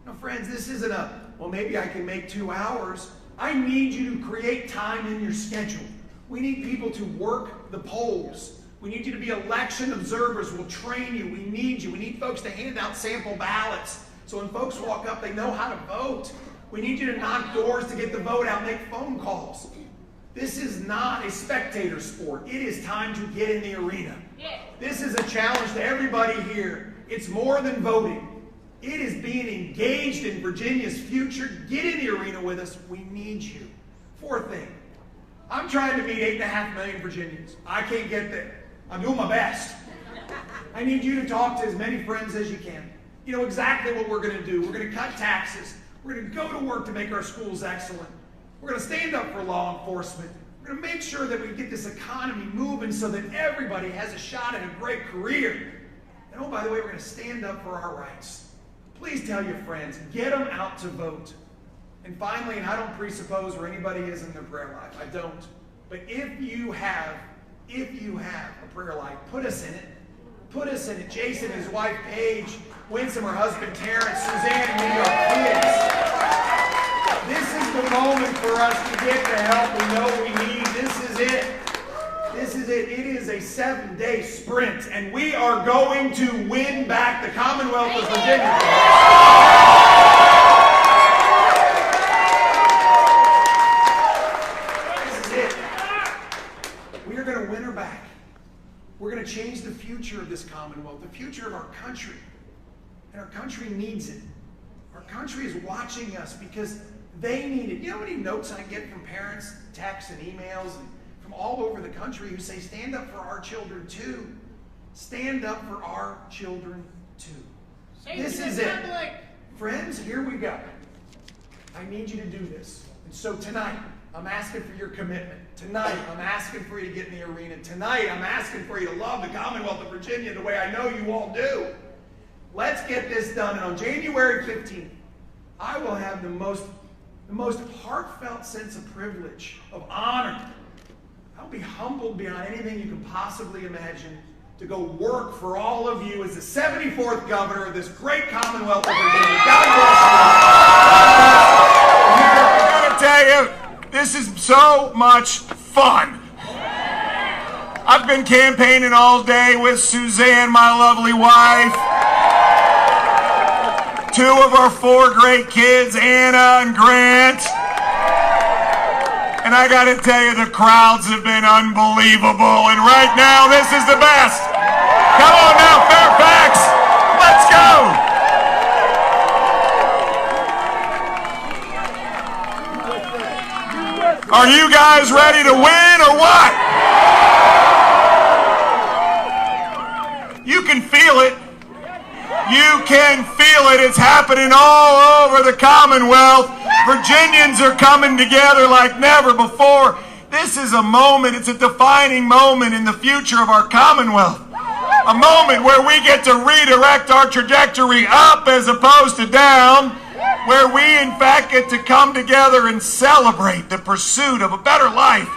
Now, friends, this isn't well, maybe I can make 2 hours. I need you to create time in your schedule. We need people to work the polls. We need you to be election observers. We'll train you. We need you. We need folks to hand out sample ballots. So when folks walk up, they know how to vote. We need you to knock doors to get the vote out, make phone calls. This is not a spectator sport. It is time to get in the arena. This is a challenge to everybody here. It's more than voting. It is being engaged in Virginia's future. Get in the arena with us. We need you. Fourth thing. I'm trying to meet 8.5 million Virginians. I can't get there. I'm doing my best. I need you to talk to as many friends as you can. You know exactly what we're going to do. We're going to cut taxes. We're going to go to work to make our schools excellent. We're going to stand up for law enforcement. We're going to make sure that we get this economy moving so that everybody has a shot at a great career. And oh, by the way, we're going to stand up for our rights. Please tell your friends, get them out to vote. And finally, and I don't presuppose where anybody is in their prayer life. I don't. But if you have a prayer life, put us in it. Put us in it. Jason, his wife, Paige, Winsome, her husband, Terrence, Suzanne, and me, our kids. This is the moment for us to get the help we know we need. This is it. This is it. It is a 7-day sprint, and we are going to win back the Commonwealth of Virginia. We're going to change the future of this Commonwealth, the future of our country. And our country needs it. Our country is watching us because they need it. You know how many notes I get from parents, texts and emails and from all over the country who say, "Stand up for our children too. Stand up for our children too." This is it. Friends, here we go. I need you to do this. And so tonight, I'm asking for your commitment. Tonight, I'm asking for you to get in the arena. Tonight, I'm asking for you to love the Commonwealth of Virginia the way I know you all do. Let's get this done. And on January 15th, I will have the most heartfelt sense of privilege, of honor. I'll be humbled beyond anything you can possibly imagine to go work for all of you as the 74th governor of this great Commonwealth of Virginia. God bless you. I gotta tell you, this is so much fun. I've been campaigning all day with Suzanne, my lovely wife, 2 of our 4 great kids, Anna and Grant. And I gotta tell you, the crowds have been unbelievable. And right now, this is the best. Come on now, Fairfax, let's go. Are you guys ready to win or what? You can feel it. You can feel it. It's happening all over the Commonwealth. Virginians are coming together like never before. This is a moment, it's a defining moment in the future of our Commonwealth. A moment where we get to redirect our trajectory up as opposed to down, where we in fact get to come together and celebrate the pursuit of a better life,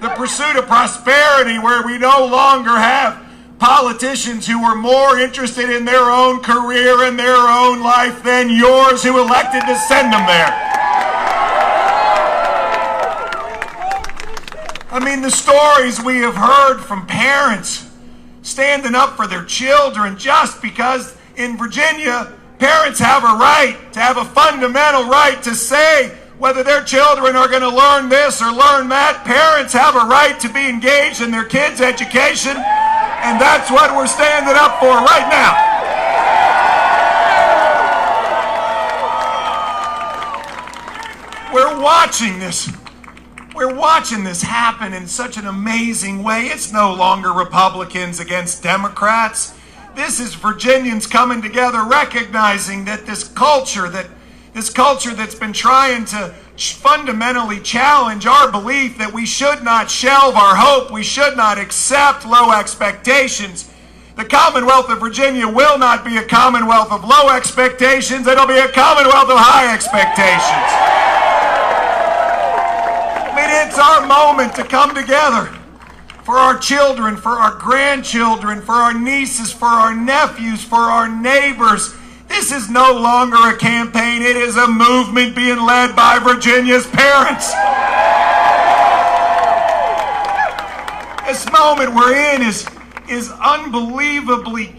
the pursuit of prosperity, where we no longer have politicians who are more interested in their own career and their own life than yours who elected to send them there. I mean, the stories we have heard from parents standing up for their children just because in Virginia, parents have a right, to have a fundamental right to say whether their children are going to learn this or learn that. Parents have a right to be engaged in their kids' education, and that's what we're standing up for right now. We're watching this. We're watching this happen in such an amazing way. It's no longer Republicans against Democrats. This is Virginians coming together, recognizing that this culture that's been trying to fundamentally challenge our belief that we should not shelve our hope, we should not accept low expectations. The Commonwealth of Virginia will not be a Commonwealth of low expectations. It'll be a Commonwealth of high expectations. I mean, it's our moment to come together for our children, for our grandchildren, for our nieces, for our nephews, for our neighbors. This is no longer a campaign. It is a movement being led by Virginia's parents. This moment we're in is unbelievably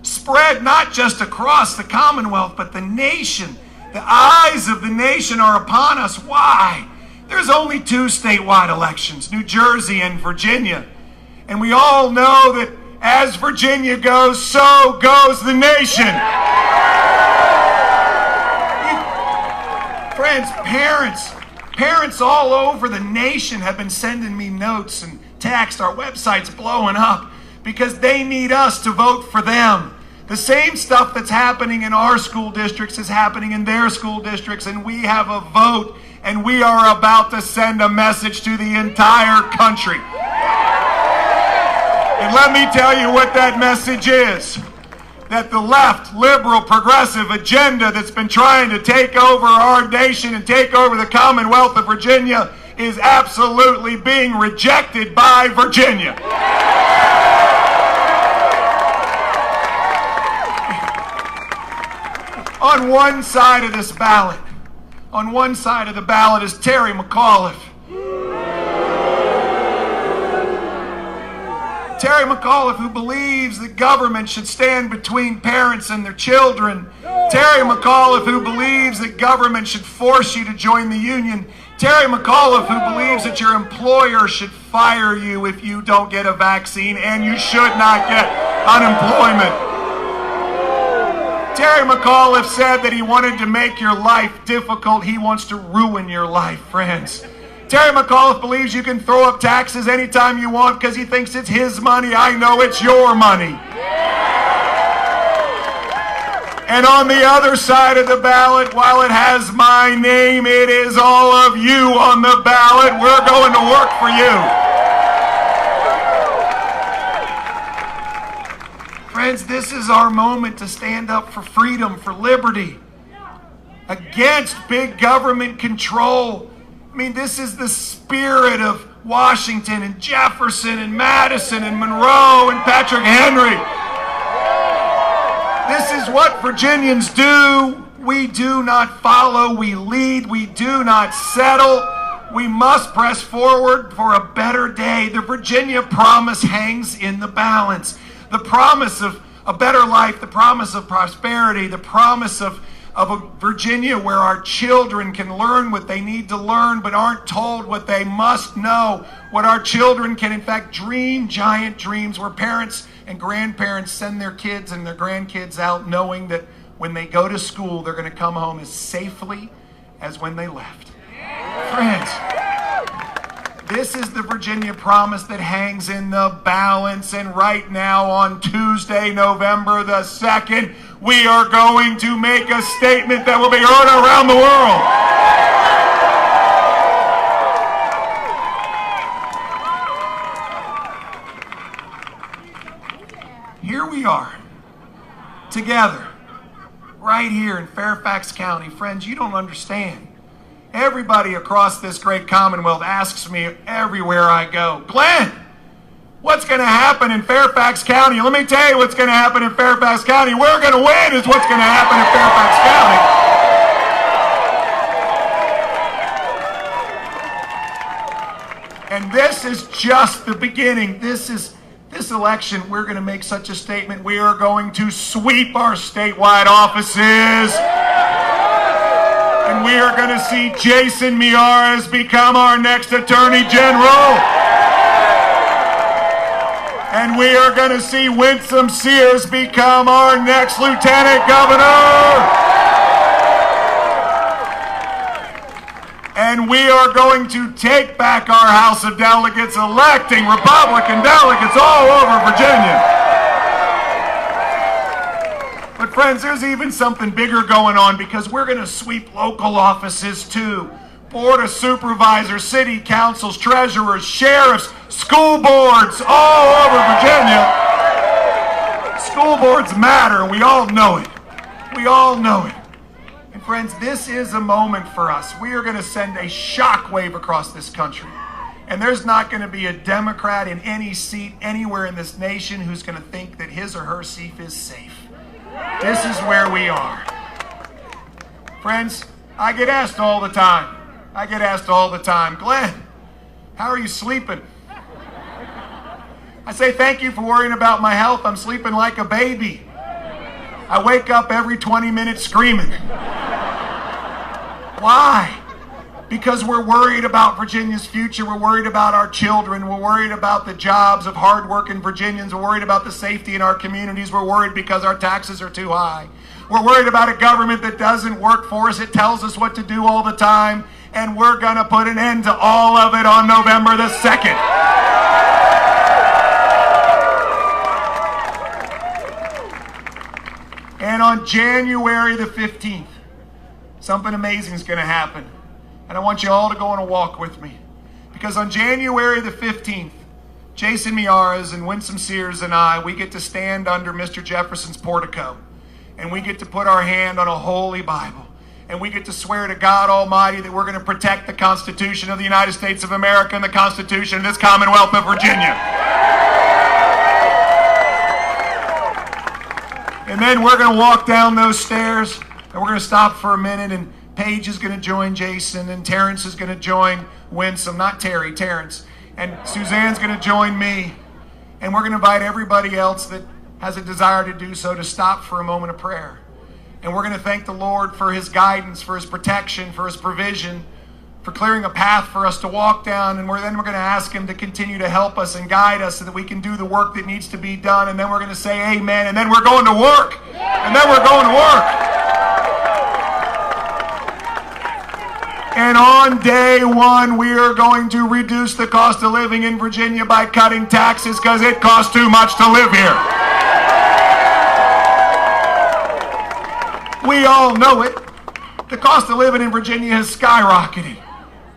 spread not just across the Commonwealth, but the nation. The eyes of the nation are upon us. Why? There's only 2 statewide elections, New Jersey and Virginia. And we all know that as Virginia goes, so goes the nation. Friends, parents all over the nation have been sending me notes and text. Our website's blowing up because they need us to vote for them. The same stuff that's happening in our school districts is happening in their school districts, and we have a vote, and we are about to send a message to the entire country. And let me tell you what that message is. That the left, liberal, progressive agenda that's been trying to take over our nation and take over the Commonwealth of Virginia is absolutely being rejected by Virginia. On one side of this ballot, on one side of the ballot is Terry McAuliffe. Terry McAuliffe, who believes that government should stand between parents and their children. Terry McAuliffe, who believes that government should force you to join the union. Terry McAuliffe, who believes that your employer should fire you if you don't get a vaccine and you should not get unemployment. Terry McAuliffe said that he wanted to make your life difficult. He wants to ruin your life, friends. Terry McAuliffe believes you can throw up taxes anytime you want because he thinks it's his money. I know it's your money. And on the other side of the ballot, while it has my name, it is all of you on the ballot. We're going to work for you. Friends, this is our moment to stand up for freedom, for liberty, against big government control. I mean, this is the spirit of Washington and Jefferson and Madison and Monroe and Patrick Henry. This is what Virginians do. We do not follow, we lead, we do not settle. We must press forward for a better day. The Virginia promise hangs in the balance. The promise of a better life, the promise of prosperity, the promise of a Virginia where our children can learn what they need to learn but aren't told what they must know. What our children can in fact dream giant dreams, where parents and grandparents send their kids and their grandkids out knowing that when they go to school they're going to come home as safely as when they left. Friends, this is the Virginia promise that hangs in the balance, and right now on Tuesday, November the 2nd, we are going to make a statement that will be heard around the world. Here we are, together, right here in Fairfax County. Friends, you don't understand. Everybody across this great Commonwealth asks me everywhere I go, Glenn, what's going to happen in Fairfax County? Let me tell you what's going to happen in Fairfax County. We're going to win is what's going to happen in Fairfax County. And this is just the beginning. This election, we're going to make such a statement. We are going to sweep our statewide offices. And we are going to see Jason Miyares become our next Attorney General. And we are going to see Winsome Sears become our next Lieutenant Governor. And we are going to take back our House of Delegates, electing Republican delegates all over Virginia. But friends, there's even something bigger going on, because we're going to sweep local offices too. Board of Supervisors, city councils, treasurers, sheriffs, school boards all over Virginia. School boards matter. We all know it. We all know it. And friends, this is a moment for us. We are going to send a shockwave across this country. And there's not going to be a Democrat in any seat anywhere in this nation who's going to think that his or her seat is safe. This is where we are. Friends, I get asked all the time. Glenn, how are you sleeping? I say, thank you for worrying about my health. I'm sleeping like a baby. I wake up every 20 minutes screaming. Why? Because we're worried about Virginia's future. We're worried about our children. We're worried about the jobs of hardworking Virginians. We're worried about the safety in our communities. We're worried because our taxes are too high. We're worried about a government that doesn't work for us. It tells us what to do all the time. And we're going to put an end to all of it on November the 2nd. And on January the 15th, something amazing is going to happen. And I want you all to go on a walk with me. Because on January the 15th, Jason Miyares and Winsome Sears and I, we get to stand under Mr. Jefferson's portico. And we get to put our hand on a holy Bible. And we get to swear to God Almighty that we're going to protect the Constitution of the United States of America and the Constitution of this Commonwealth of Virginia. And then we're going to walk down those stairs, and we're going to stop for a minute, and Paige is going to join Jason, and Terrence is going to join Winsome, not Terry, Terrence. And Suzanne's going to join me. And we're going to invite everybody else that has a desire to do so to stop for a moment of prayer. And we're going to thank the Lord for his guidance, for his protection, for his provision, for clearing a path for us to walk down. And then we're going to ask him to continue to help us and guide us so that we can do the work that needs to be done. And then we're going to say amen. And then we're going to work. And then we're going to work. And on day one, we are going to reduce the cost of living in Virginia by cutting taxes, because it costs too much to live here.
We all know it. The cost of living in Virginia has skyrocketed.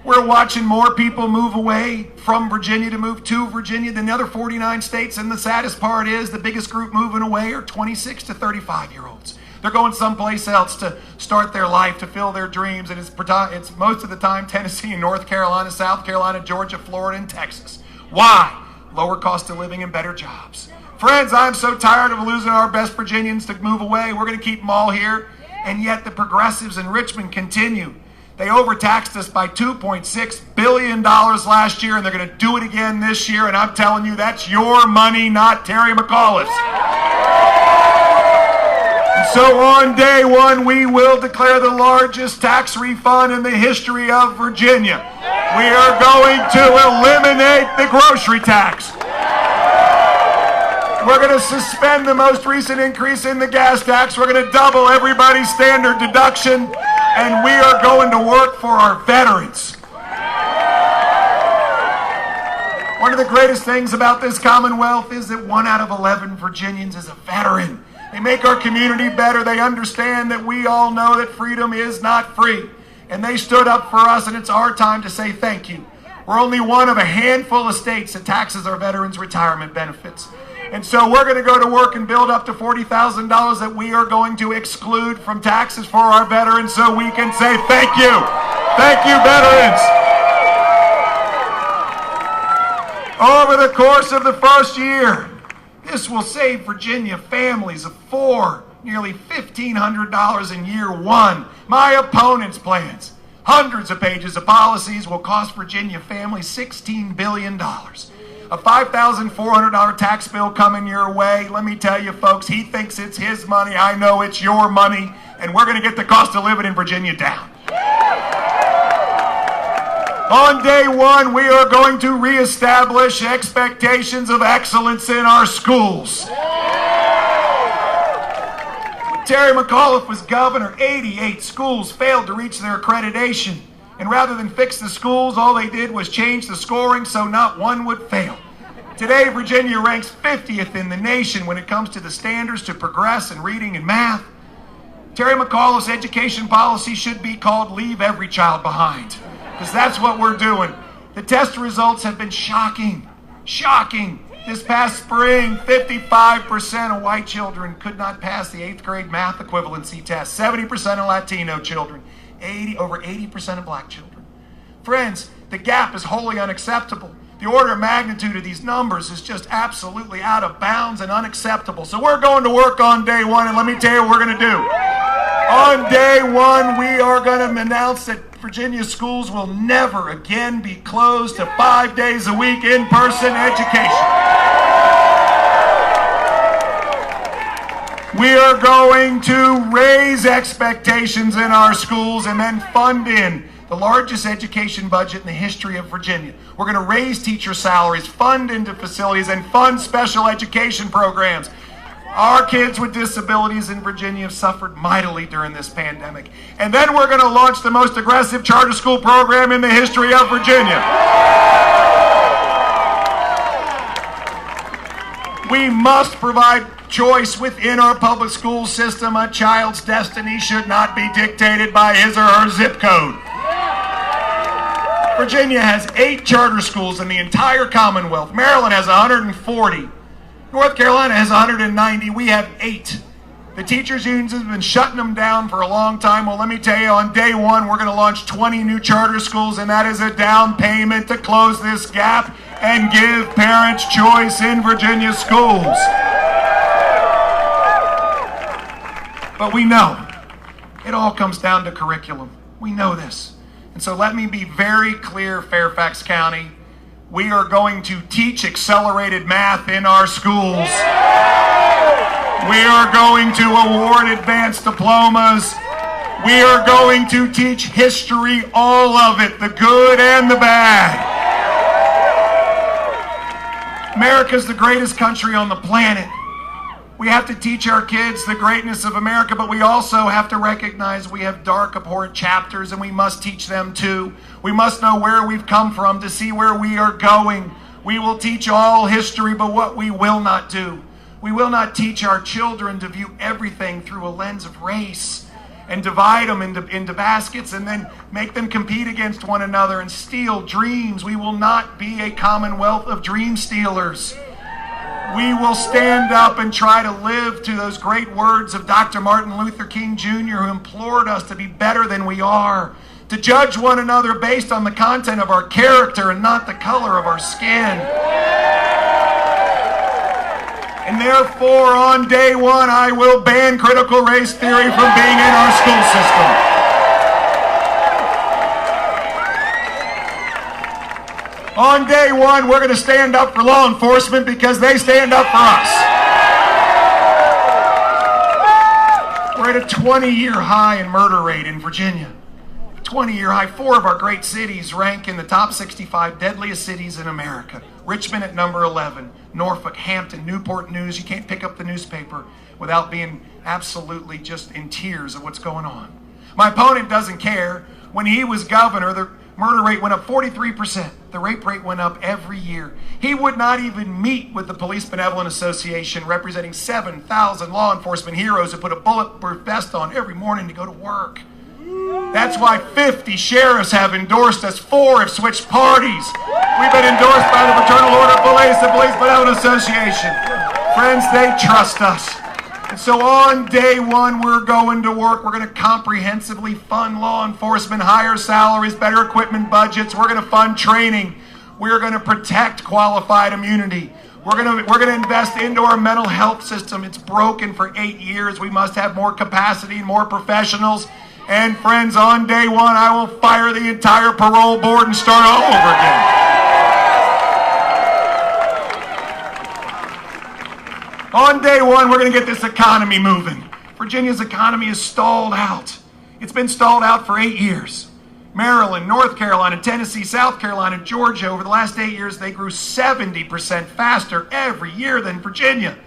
We're watching more people move away from Virginia to move to Virginia than the other 49 states. And the saddest part is the biggest group moving away are 26 to 35-year-olds. They're going someplace else to start their life, to fill their dreams. And it's most of the time Tennessee and North Carolina, South Carolina, Georgia, Florida, and Texas. Why? Lower cost of living and better jobs. Friends, I'm so tired of losing our best Virginians to move away. We're going to keep them all here. And yet the progressives in Richmond continue. They overtaxed us by $2.6 billion last year, and they're going to do it again this year. And I'm telling you, that's your money, not Terry McAuliffe's. And so on day one, we will declare the largest tax refund in the history of Virginia. We are going to eliminate the grocery tax. We're going to suspend the most recent increase in the gas tax. We're going to double everybody's standard deduction. And we are going to work for our veterans. One of the greatest things about this Commonwealth is that 1 out of 11 Virginians is a veteran. They make our community better. They understand that we all know that freedom is not free. And they stood up for us, and it's our time to say thank you. We're only one of a handful of states that taxes our veterans' retirement benefits. And so we're going to go to work and build up to $40,000 that we are going to exclude from taxes for our veterans so we can say thank you. Thank you, veterans. Over the course of the first year, this will save Virginia families of 4 nearly $1,500 in year one. My opponent's plans, hundreds of pages of policies, will cost Virginia families $16 billion. A $5,400 tax bill coming your way. Let me tell you, folks, he thinks it's his money. I know it's your money. And we're going to get the cost of living in Virginia down. On day one, we are going to reestablish expectations of excellence in our schools. When Terry McAuliffe was governor, 88 schools failed to reach their accreditation. And rather than fix the schools, all they did was change the scoring so not one would fail. Today, Virginia ranks 50th in the nation when it comes to the standards to progress in reading and math. Terry McAuliffe's education policy should be called Leave Every Child Behind, because that's what we're doing. The test results have been shocking. Shocking. This past spring, 55% of white children could not pass the 8th grade math equivalency test. 70% of Latino children. Over 80% of black children. Friends, the gap is wholly unacceptable. The order of magnitude of these numbers is just absolutely out of bounds and unacceptable. So we're going to work on day one, and let me tell you what we're going to do. On day one, we are going to announce that Virginia schools will never again be closed to 5 days a week in-person education. We are going to raise expectations in our schools and then fund in the largest education budget in the history of Virginia. We're going to raise teacher salaries, fund into facilities, and fund special education programs. Our kids with disabilities in Virginia have suffered mightily during this pandemic. And then we're going to launch the most aggressive charter school program in the history of Virginia. We must provide choice within our public school system. A child's destiny should not be dictated by his or her zip code. Virginia has 8 charter schools in the entire Commonwealth. Maryland has 140. North Carolina has 190. We have 8. The teachers' unions have been shutting them down for a long time. Well, let me tell you, on day one, we're going to launch 20 new charter schools, and that is a down payment to close this gap and give parents choice in Virginia schools. But we know it all comes down to curriculum. We know this. And so let me be very clear, Fairfax County. We are going to teach accelerated math in our schools. We are going to award advanced diplomas. We are going to teach history, all of it, the good and the bad. America's the greatest country on the planet. We have to teach our kids the greatness of America, but we also have to recognize we have dark, abhorrent chapters, and we must teach them too. We must know where we've come from to see where we are going. We will teach all history, but what we will not do, we will not teach our children to view everything through a lens of race.
and divide them into baskets and then make them compete against one another and steal dreams. We will not be a commonwealth of dream stealers. We will stand up and try to live to those great words of Dr. Martin Luther King Jr., who implored us to be better than we are, to judge one another based on the content of our character and not the color of our skin. And therefore, on day one, I will ban critical race theory from being in our school system. On day one, we're going to stand up for law enforcement because they stand up for us. We're at a 20-year high in murder rate in Virginia. 20-year high. 4 of our great cities rank in the top 65 deadliest cities in America. Richmond at number 11, Norfolk, Hampton, Newport News. You can't pick up the newspaper without being absolutely just in tears of what's going on. My opponent doesn't care. When he was governor, the murder rate went up 43%. The rape rate went up every year. He would not even meet with the Police Benevolent Association, representing 7,000 law enforcement heroes who put a bulletproof vest on every morning to go to work. That's why 50 sheriffs have endorsed us. 4 have switched parties. We've been endorsed by the Fraternal Order of Police, the Police Benevolent Association. Friends, they trust us. And so on day one, we're going to work. We're going to comprehensively fund law enforcement, higher salaries, better equipment budgets. We're going to fund training. We're going to protect qualified immunity. We're going to invest into our mental health system. It's broken for 8 years. We must have more capacity and more professionals. And friends, on day one, I will fire the entire parole board and start all over again. On day one, we're going to get this economy moving. Virginia's economy is stalled out. It's been stalled out for 8 years. Maryland, North Carolina, Tennessee, South Carolina, Georgia, over the last 8 years, they grew 70% faster every year than Virginia.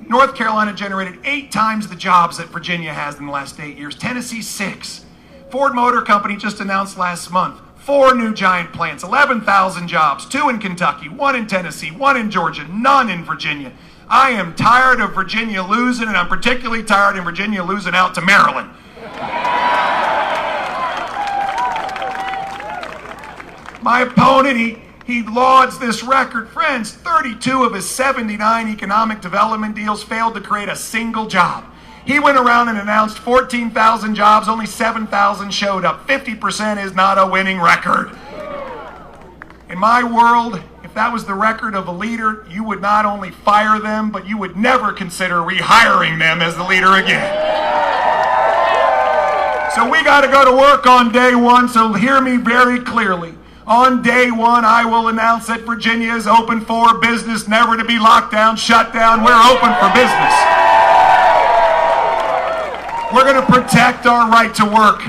North Carolina generated 8 times the jobs that Virginia has in the last 8 years. Tennessee, 6. Ford Motor Company just announced last month 4 new giant plants, 11,000 jobs, 2 in Kentucky, 1 in Tennessee, 1 in Georgia, none in Virginia. I am tired of Virginia losing, and I'm particularly tired of Virginia losing out to Maryland. My opponent, he lauds this record. Friends, 32 of his 79 economic development deals failed to create a single job. He went around and announced 14,000 jobs, only 7,000 showed up. 50% is not a winning record. In my world, if that was the record of a leader, you would not only fire them, but you would never consider rehiring them as the leader again. So we got to go to work on day one, so hear me very clearly. On day one, I will announce that Virginia is open for business, never to be locked down, shut down. We're open for business. We're going to protect our right to work.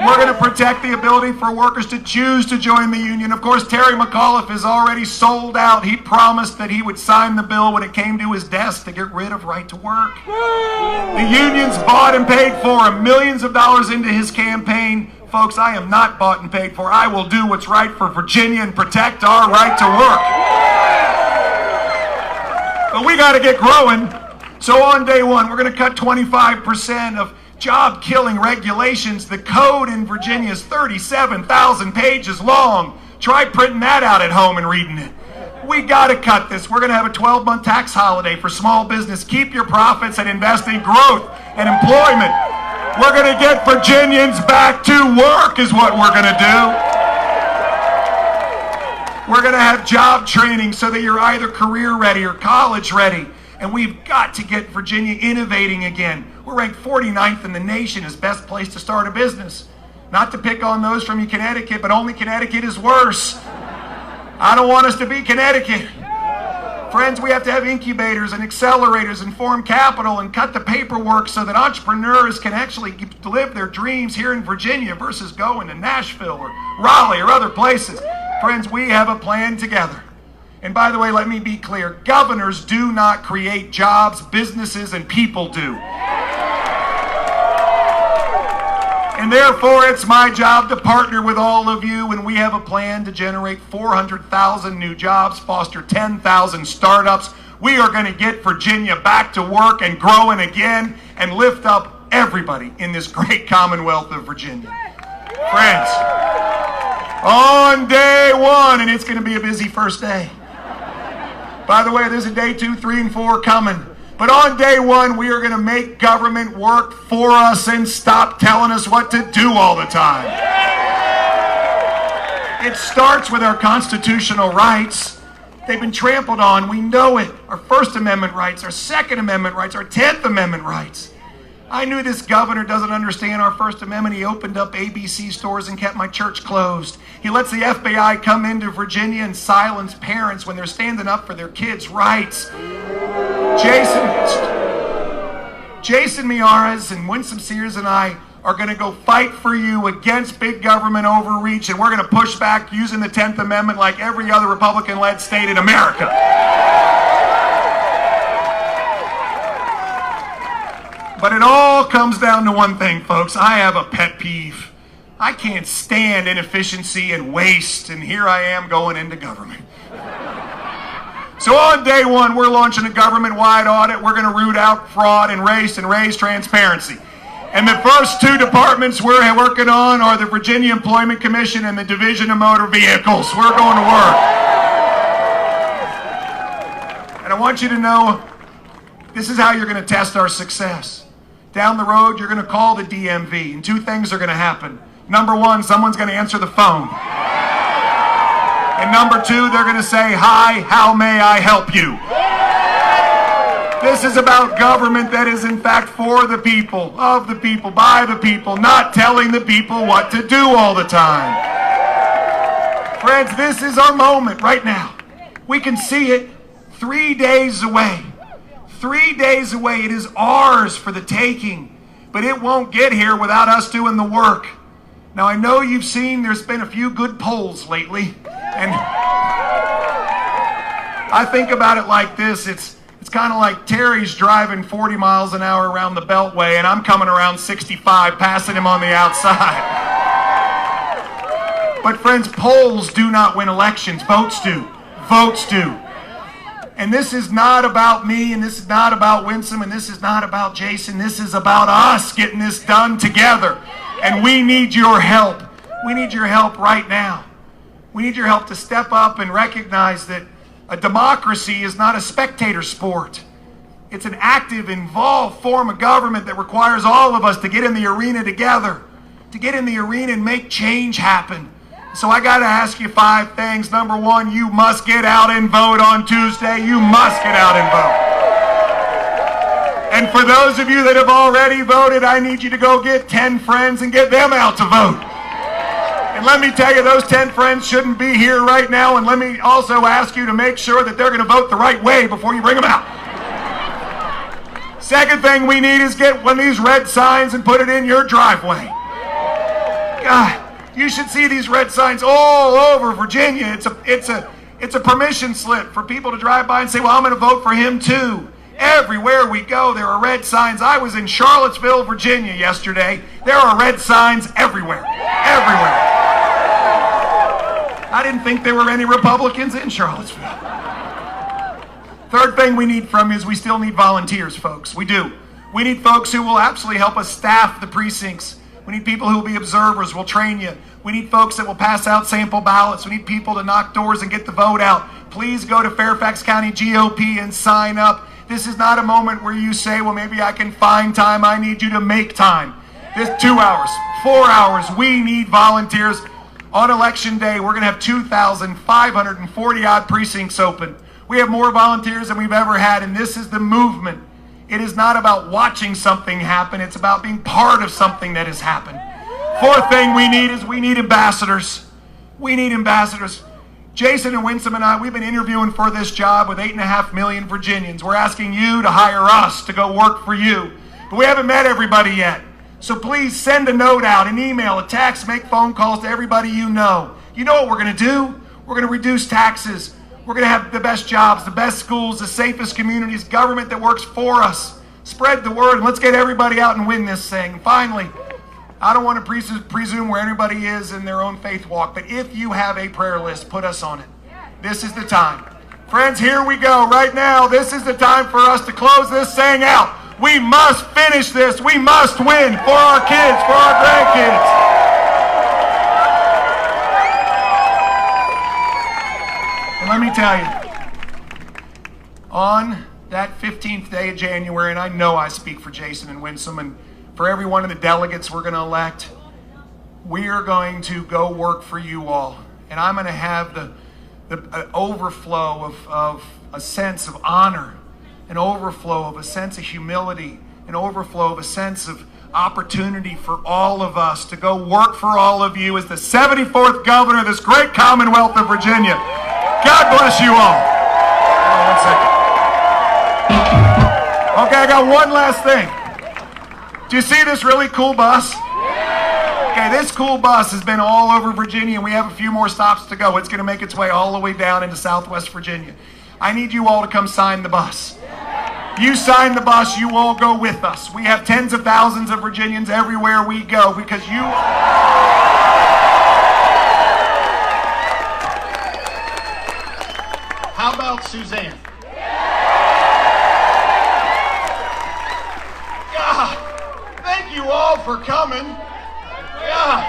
We're going to protect the ability for workers to choose to join the union. Of course, Terry McAuliffe is already sold out. He promised that he would sign the bill when it came to his desk to get rid of right to work. The unions bought and paid for him, millions of dollars into his campaign. Folks, I am not bought and paid for. I will do what's right for Virginia and protect our right to work. But we got to get growing. So on day one, we're going to cut 25% of job-killing regulations. The code in Virginia is 37,000 pages long. Try printing that out at home and reading it. We got to cut this. We're going to have a 12-month tax holiday for small business. Keep your profits and invest in growth and employment. We're going to get Virginians back to work is what we're going to do. We're going to have job training so that you're either career ready or college ready. And we've got to get Virginia innovating again. We're ranked 49th in the nation as best place to start a business. Not to pick on those from Connecticut, but only Connecticut is worse. I don't want us to be Connecticut. Friends, we have to have incubators and accelerators and form capital and cut the paperwork so that entrepreneurs can actually live their dreams here in Virginia versus going to Nashville or Raleigh or other places. Friends, we have a plan together. And by the way, let me be clear. Governors do not create jobs, businesses, and people do. And therefore, it's my job to partner with all of you, and we have a plan to generate 400,000 new jobs, foster 10,000 startups. We are going to get Virginia back to work and growing again and lift up everybody in this great Commonwealth of Virginia. Friends, on day one, and it's going to be a busy first day. By the way, there's a day 2, 3, and 4 coming. But on day one, we are going to make government work for us and stop telling us what to do all the time. It starts with our constitutional rights. They've been trampled on. We know it. Our First Amendment rights, our Second Amendment rights, our 10th Amendment rights. I knew this governor doesn't understand our First Amendment. He opened up ABC stores and kept my church closed. He lets the FBI come into Virginia and silence parents when they're standing up for their kids' rights. Jason Miyares and Winsome Sears and I are going to go fight for you against big government overreach, and we're going to push back using the 10th Amendment like every other Republican-led state in America. But it all comes down to one thing, folks. I have a pet peeve. I can't stand inefficiency and waste, and here I am going into government. So on day one, we're launching a government-wide audit. We're going to root out fraud and raise transparency. And the first 2 departments we're working on are the Virginia Employment Commission and the Division of Motor Vehicles. We're going to work. And I want you to know, this is how you're going to test our success. Down the road, you're going to call the DMV, and 2 things are going to happen. Number 1, someone's going to answer the phone. And number 2, they're going to say, "Hi, how may I help you?" This is about government that is in fact for the people, of the people, by the people, not telling the people what to do all the time. Friends, this is our moment right now. We can see it 3 days away. 3 days away. It is ours for the taking, but it won't get here without us doing the work. Now, I know you've seen there's been a few good polls lately, and I think about it like this. It's kind of like Terry's driving 40 miles an hour around the Beltway, and I'm coming around 65, passing him on the outside. But friends, polls do not win elections. Votes do. Votes do. And this is not about me, and this is not about Winsome, and this is not about Jason. This is about us getting this done together. And we need your help. We need your help right now. We need your help to step up and recognize that a democracy is not a spectator sport. It's an active, involved form of government that requires all of us to get in the arena together, to get in the arena and make change happen. So I got to ask you 5 things. Number 1, you must get out and vote on Tuesday. You must get out and vote. And for those of you that have already voted, I need you to go get 10 friends and get them out to vote. And let me tell you, those 10 friends shouldn't be here right now. And let me also ask you to make sure that they're going to vote the right way before you bring them out. Second thing we need is get one of these red signs and put it in your driveway. God, you should see these red signs all over Virginia. It's a permission slip for people to drive by and say, well, I'm going to vote for him too. Everywhere we go, there are red signs. I was in Charlottesville, Virginia yesterday. There are red signs everywhere. Everywhere. I didn't think there were any Republicans in Charlottesville. Third thing we need from you is we still need volunteers, folks. We do. We need folks who will absolutely help us staff the precincts. We need people who will be observers. We'll train you. We need folks that will pass out sample ballots. We need people to knock doors and get the vote out. Please go to Fairfax County GOP and sign up. This is not a moment where you say, well, maybe I can find time. I need you to make time. This 2 hours, 4 hours. We need volunteers. On Election Day, we're going to have 2,540 odd precincts open. We have more volunteers than we've ever had, and this is the movement. It is not about watching something happen. It's about being part of something that has happened. Fourth thing we need is we need ambassadors. We need ambassadors. Jason and Winsome and I, we've been interviewing for this job with 8.5 million Virginians. We're asking you to hire us to go work for you. But we haven't met everybody yet. So please send a note out, an email, a text, make phone calls to everybody you know. You know what we're going to do? We're going to reduce taxes. We're going to have the best jobs, the best schools, the safest communities, government that works for us. Spread the word, and let's get everybody out and win this thing. And finally, I don't want to presume where everybody is in their own faith walk, but if you have a prayer list, put us on it. This is the time. Friends, here we go right now. This is the time for us to close this thing out. We must finish this. We must win for our kids, for our grandkids. And let me tell you, on that 15th day of January, and I know I speak for Jason and Winsome and for every one of the delegates we're going to elect, we are going to go work for you all. And I'm going to have the overflow of a sense of honor, an overflow of a sense of humility, an overflow of a sense of opportunity for all of us to go work for all of you as the 74th governor of this great Commonwealth of Virginia. God bless you all. Hold on 1 second. Okay, I got one last thing. Do you see this really cool bus? Okay, this cool bus has been all over Virginia, and we have a few more stops to go. It's going to make its way all the way down into Southwest Virginia. I need you all to come sign the bus. You sign the bus, you all go with us. We have tens of thousands of Virginians everywhere we go because you... How about Suzanne? God, thank you all for coming. God,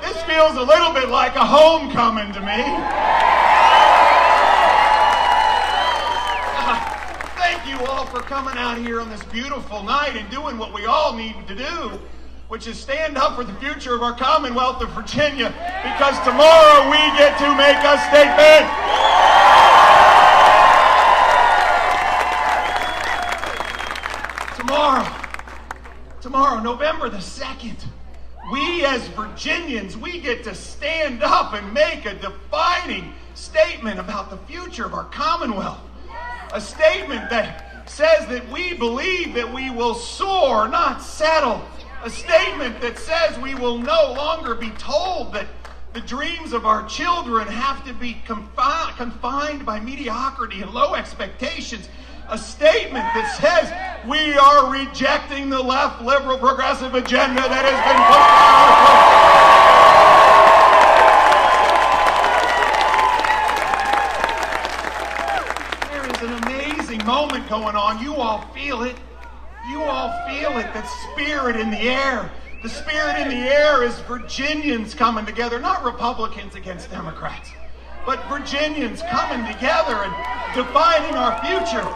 this feels a little bit like a homecoming to me. Thank you all for coming out here on this beautiful night and doing what we all need to do, which is stand up for the future of our Commonwealth of Virginia, because tomorrow we get to make a statement. Tomorrow, November the 2nd, we as Virginians, we get to stand up and make a defining statement about the future of our Commonwealth. A statement that says that we believe that we will soar, not settle. A statement that says we will no longer be told that the dreams of our children have to be confined by mediocrity and low expectations. A statement that says we are rejecting the left, liberal, progressive agenda that has been put on our coast. There is an amazing moment going on. You all feel it. You all feel it, that spirit in the air. The spirit in the air is Virginians coming together, not Republicans against Democrats, but Virginians coming together and defining our future.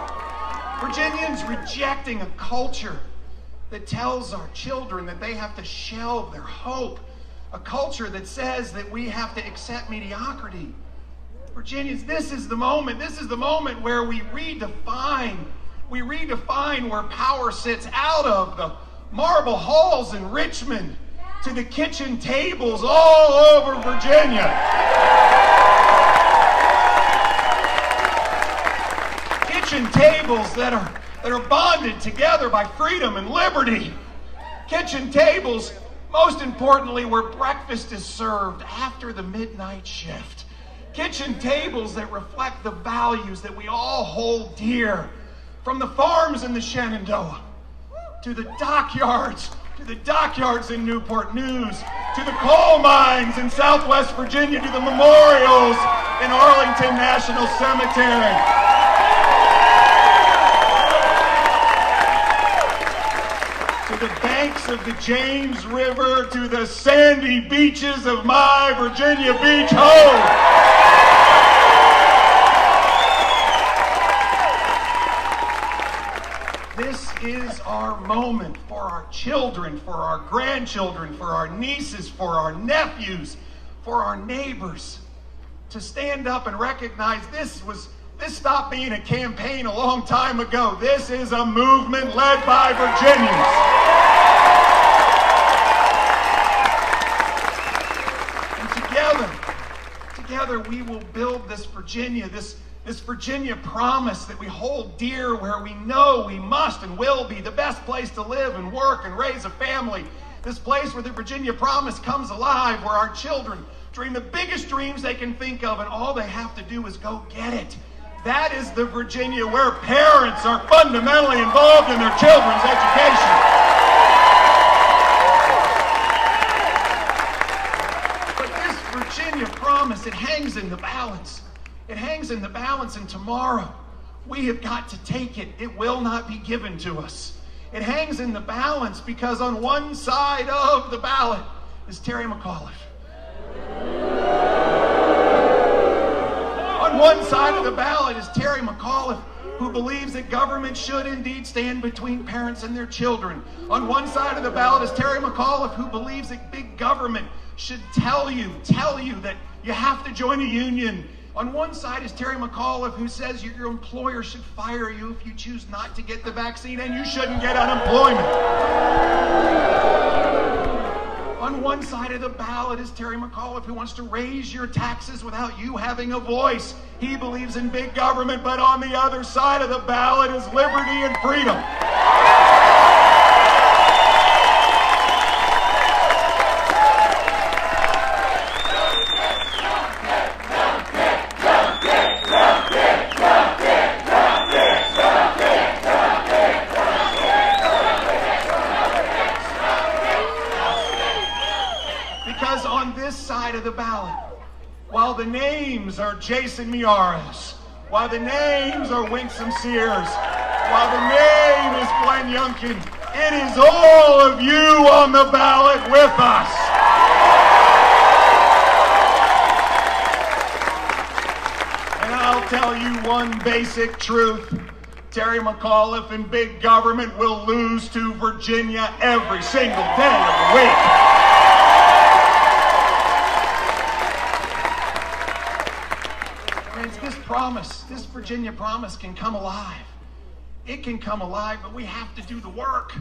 Virginians rejecting a culture that tells our children that they have to shelve their hope. A culture that says that we have to accept mediocrity. Virginians, this is the moment. This is the moment where we redefine where power sits, out of the marble halls in Richmond to the kitchen tables all over Virginia. Kitchen tables that are bonded together by freedom and liberty. Kitchen tables, most importantly, where breakfast is served after the midnight shift. Kitchen tables that reflect the values that we all hold dear, from the farms in the Shenandoah to the dockyards in Newport News, to the coal mines in Southwest Virginia, to the memorials in Arlington National Cemetery. To the banks of the James River, to the sandy beaches of my Virginia Beach home. This is our moment for our children, for our grandchildren, for our nieces, for our nephews, for our neighbors, to stand up and recognize this stopped being a campaign a long time ago. This is a movement led by Virginians. And together we will build this Virginia, this Virginia promise that we hold dear, where we know we must and will be the best place to live and work and raise a family. This place where the Virginia promise comes alive, where our children dream the biggest dreams they can think of, and all they have to do is go get it. That is the Virginia where parents are fundamentally involved in their children's education. But this Virginia promise, it hangs in the balance. It hangs in the balance, and tomorrow
We have got to take it. It will not be given to us. It hangs in the balance because on one side of the ballot is Terry McAuliffe. On one side of the ballot is Terry McAuliffe, who believes that government should indeed stand between parents and their children. On one side of the ballot is Terry McAuliffe, who believes that big government should tell you that you have to join a union. On one side is Terry McAuliffe, who says your employer should fire you if you choose not to get the vaccine and you shouldn't get unemployment. On one side of the ballot is Terry McAuliffe, who wants to raise your taxes without you having a voice. He believes in big government, but on the other side of the ballot is liberty and freedom. Because on this side of the ballot, while the names are Jason Miyares, while the names are Winsome Sears, while the name is Glenn Youngkin, it is all of you on the ballot with us. And I'll tell you one basic truth. Terry McAuliffe and big government will lose to Virginia every single day of the week. This Virginia promise can come alive. It can come alive, but we have to do the work.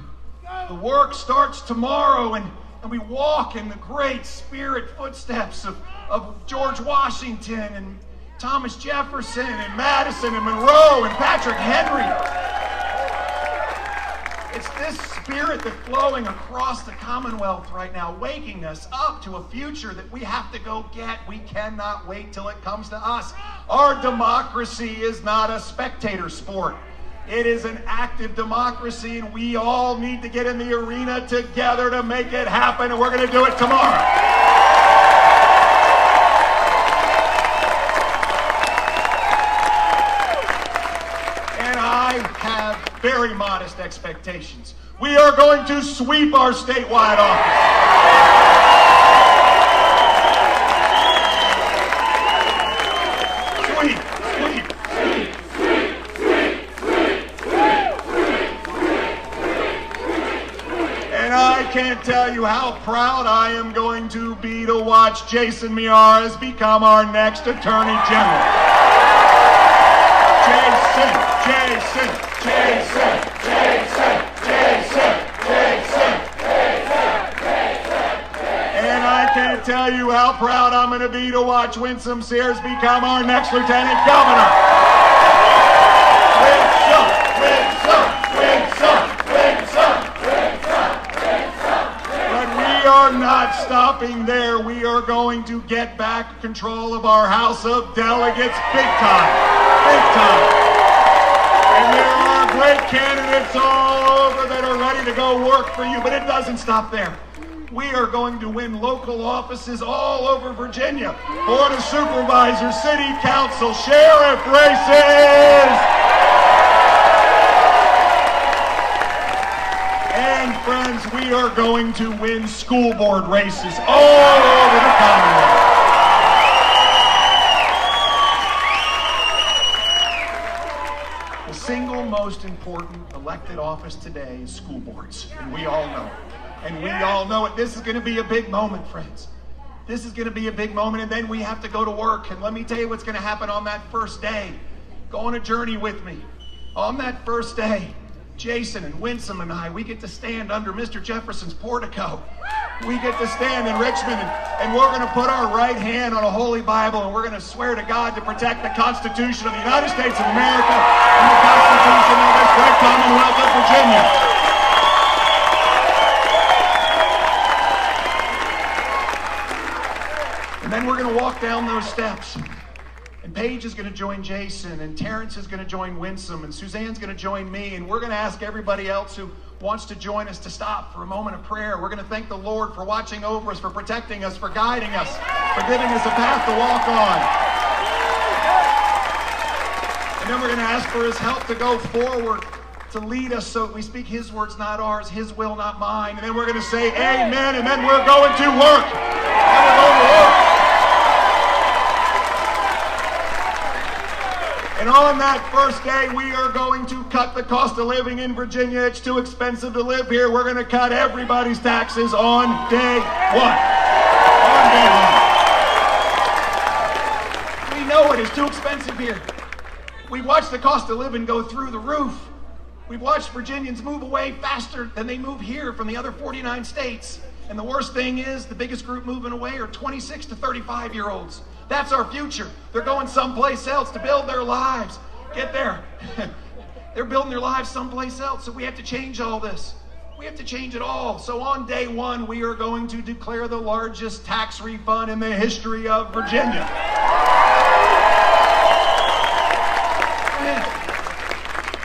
The work starts tomorrow, and we walk in the great spirit footsteps of George Washington and Thomas Jefferson and Madison and Monroe and Patrick Henry. It's this spirit that's flowing across the Commonwealth right now, waking us up to a future that we have to go get. We cannot wait till it comes to us. Our democracy is not a spectator sport. It is an active democracy, and we all need to get in the arena together to make it happen, and we're going to do it tomorrow. And I have very modest expectations. We are going to sweep our statewide office. I can't tell you how proud I am going to be to watch Jason Miyares become our next Attorney General. Jason. And I can't tell you how proud I'm going to be to watch Winsome Sears become our next Lieutenant Governor. Winsome. We are not stopping there. We are going to get back control of our House of Delegates big time. And there are great candidates all over that are ready to go work for you, but it doesn't stop there. We are going to win local offices all over Virginia. Board of Supervisors, City Council, Sheriff races. And friends, we are going to win school board races all over the Commonwealth. The single most important elected office today is school boards, and we all know it. And we all know it. This is going to be a big moment, friends. This is going to be a big moment, and then we have to go to work. And let me tell you what's going to happen on that first day. Go on a journey with me. On that first day, Jason and Winsome and I, we get to stand under Mr. Jefferson's portico. We get to stand in Richmond, and we're going to put our right hand on a holy Bible, and we're going to swear to God to protect the Constitution of the United States of America and the Constitution of this great Commonwealth of Virginia. And then we're going to walk down those steps. And Paige is going to join Jason, and Terrence is going to join Winsome, and Suzanne's going to join me, and we're going to ask everybody else who wants to join us to stop for a moment of prayer. We're going to thank the Lord for watching over us, for protecting us, for guiding us, for giving us a path to walk on. And And then we're going to ask for his help to go forward, to lead us so we speak his words, not ours, his will, not mine. And then we're going to say amen, and then we're going to work. And we're going to work. And on that first day, we are going to cut the cost of living in Virginia. It's too expensive to live here. We're going to cut everybody's taxes on day one. On day one. We know it is too expensive here. We've watched the cost of living go through the roof. We've watched Virginians move away faster than they move here from the other 49 states. And the worst thing is, the biggest group moving away are 26 to 35-year-olds. That's our future. They're going someplace else to build their lives. Get there. They're building their lives someplace else, so we have to change all this. We have to change it all. So on day one, we are going to declare the largest tax refund in the history of Virginia.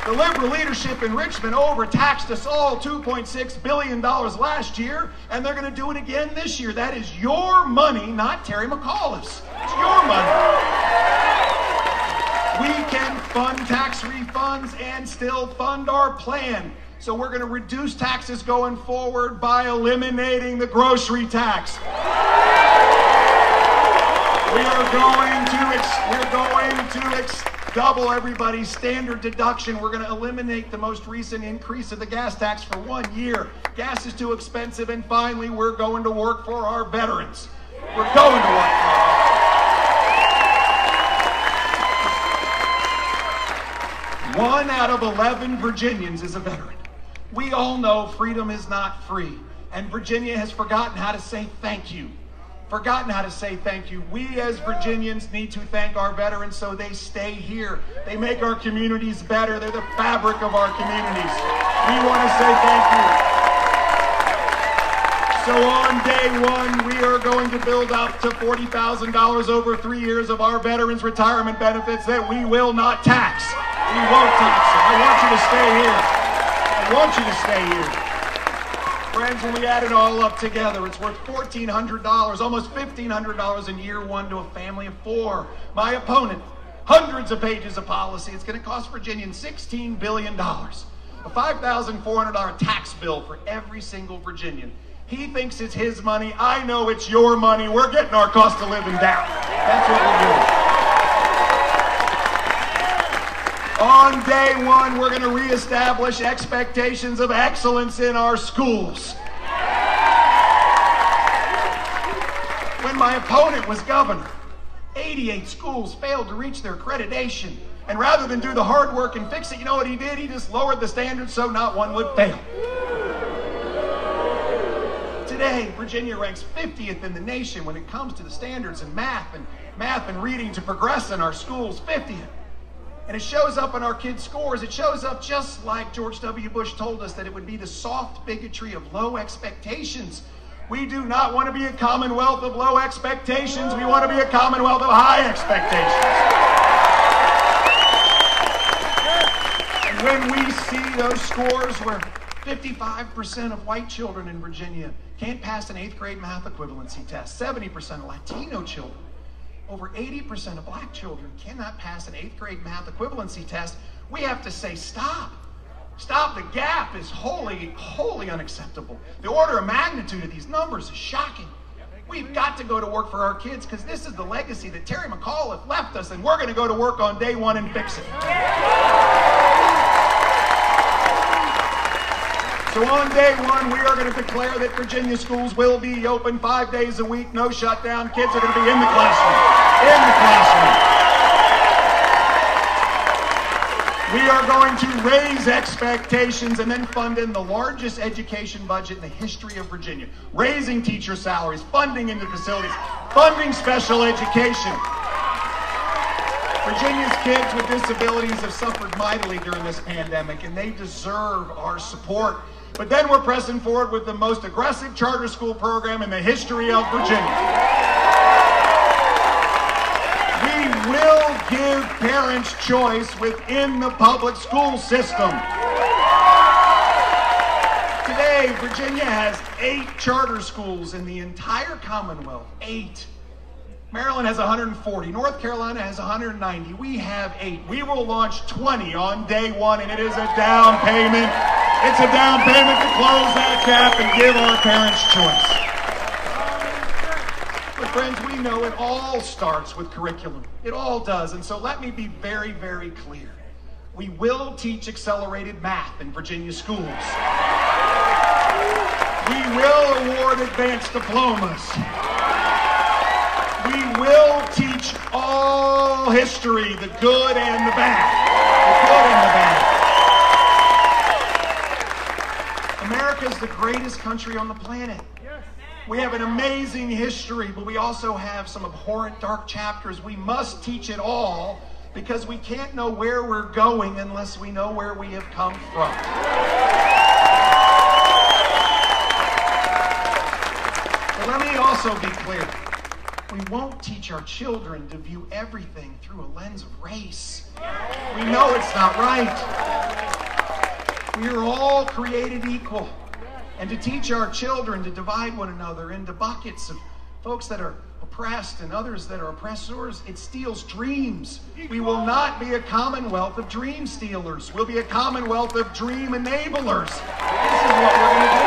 The liberal leadership in Richmond overtaxed us all $2.6 billion last year, and they're going to do it again this year. That is your money, not Terry McAuliffe's. It's your money. We can fund tax refunds and still fund our plan. So we're going to reduce taxes going forward by eliminating the grocery tax. We're going to double everybody's standard deduction. We're going to eliminate the most recent increase of the gas tax for 1 year. Gas is too expensive. And finally, we're going to work for our veterans. We're going to work for our veterans. 1 out of 11 Virginians is a veteran. We all know freedom is not free. And Virginia has forgotten how to say thank you. Forgotten how to say thank you. We as Virginians need to thank our veterans so they stay here. They make our communities better. They're the fabric of our communities. We want to say thank you. So on day one, we are going to build up to $40,000 over 3 years of our veterans' retirement benefits that we will not tax. We won't tax it. I want you to stay here. I want you to stay here. Friends, when we add it all up together, it's worth $1,400, almost $1,500 in year one to a family of 4. My opponent, hundreds of pages of policy. It's going to cost Virginians $16 billion. A $5,400 tax bill for every single Virginian. He thinks it's his money. I know it's your money. We're getting our cost of living down. That's what we're doing. On day one, we're going to reestablish expectations of excellence in our schools. When my opponent was governor, 88 schools failed to reach their accreditation. And rather than do the hard work and fix it, you know what he did? He just lowered the standards so not one would fail. Today, Virginia ranks 50th in the nation when it comes to the standards in math and reading to progress in our schools, 50th. And it shows up in our kids' scores. It shows up just like George W. Bush told us that it would be the soft bigotry of low expectations. We do not want to be a commonwealth of low expectations. We want to be a commonwealth of high expectations. And when we see those scores where 55% of white children in Virginia can't pass an 8th grade math equivalency test, 70% of Latino children, over 80% of black children cannot pass an 8th grade math equivalency test, we have to say stop. Stop. The gap is wholly unacceptable. The order of magnitude of these numbers is shocking. We've got to go to work for our kids because this is the legacy that Terry McAuliffe left us, and we're going to go to work on day one and fix it. So on day one, we are going to declare that Virginia schools will be open 5 days a week, no shutdown. Kids are going to be in the classroom. In the classroom. We are going to raise expectations and then fund in the largest education budget in the history of Virginia. Raising teacher salaries, funding into facilities, funding special education. Virginia's kids with disabilities have suffered mightily during this pandemic, and they deserve our support. But then we're pressing forward with the most aggressive charter school program in the history of Virginia. We will give parents choice within the public school system. Today, Virginia has 8 charter schools in the entire Commonwealth. 8. Maryland has 140. North Carolina has 190. We have 8. We will launch 20 on day one, and it is a down payment. It's a down payment to close that gap and give our parents choice. But friends, we know it all starts with curriculum. It all does. And so let me be very, very clear. We will teach accelerated math in Virginia schools. We will award advanced diplomas. We will teach all history, the good and the bad. The good and the bad. America is the greatest country on the planet. We have an amazing history, but we also have some abhorrent dark chapters. We must teach it all because we can't know where we're going unless we know where we have come from. But let me also be clear. We won't teach our children to view everything through a lens of race. We know it's not right. We are all created equal. And to teach our children to divide one another into buckets of folks that are oppressed and others that are oppressors, it steals dreams. We will not be a commonwealth of dream stealers. We'll be a commonwealth of dream enablers. This is what we're going to do.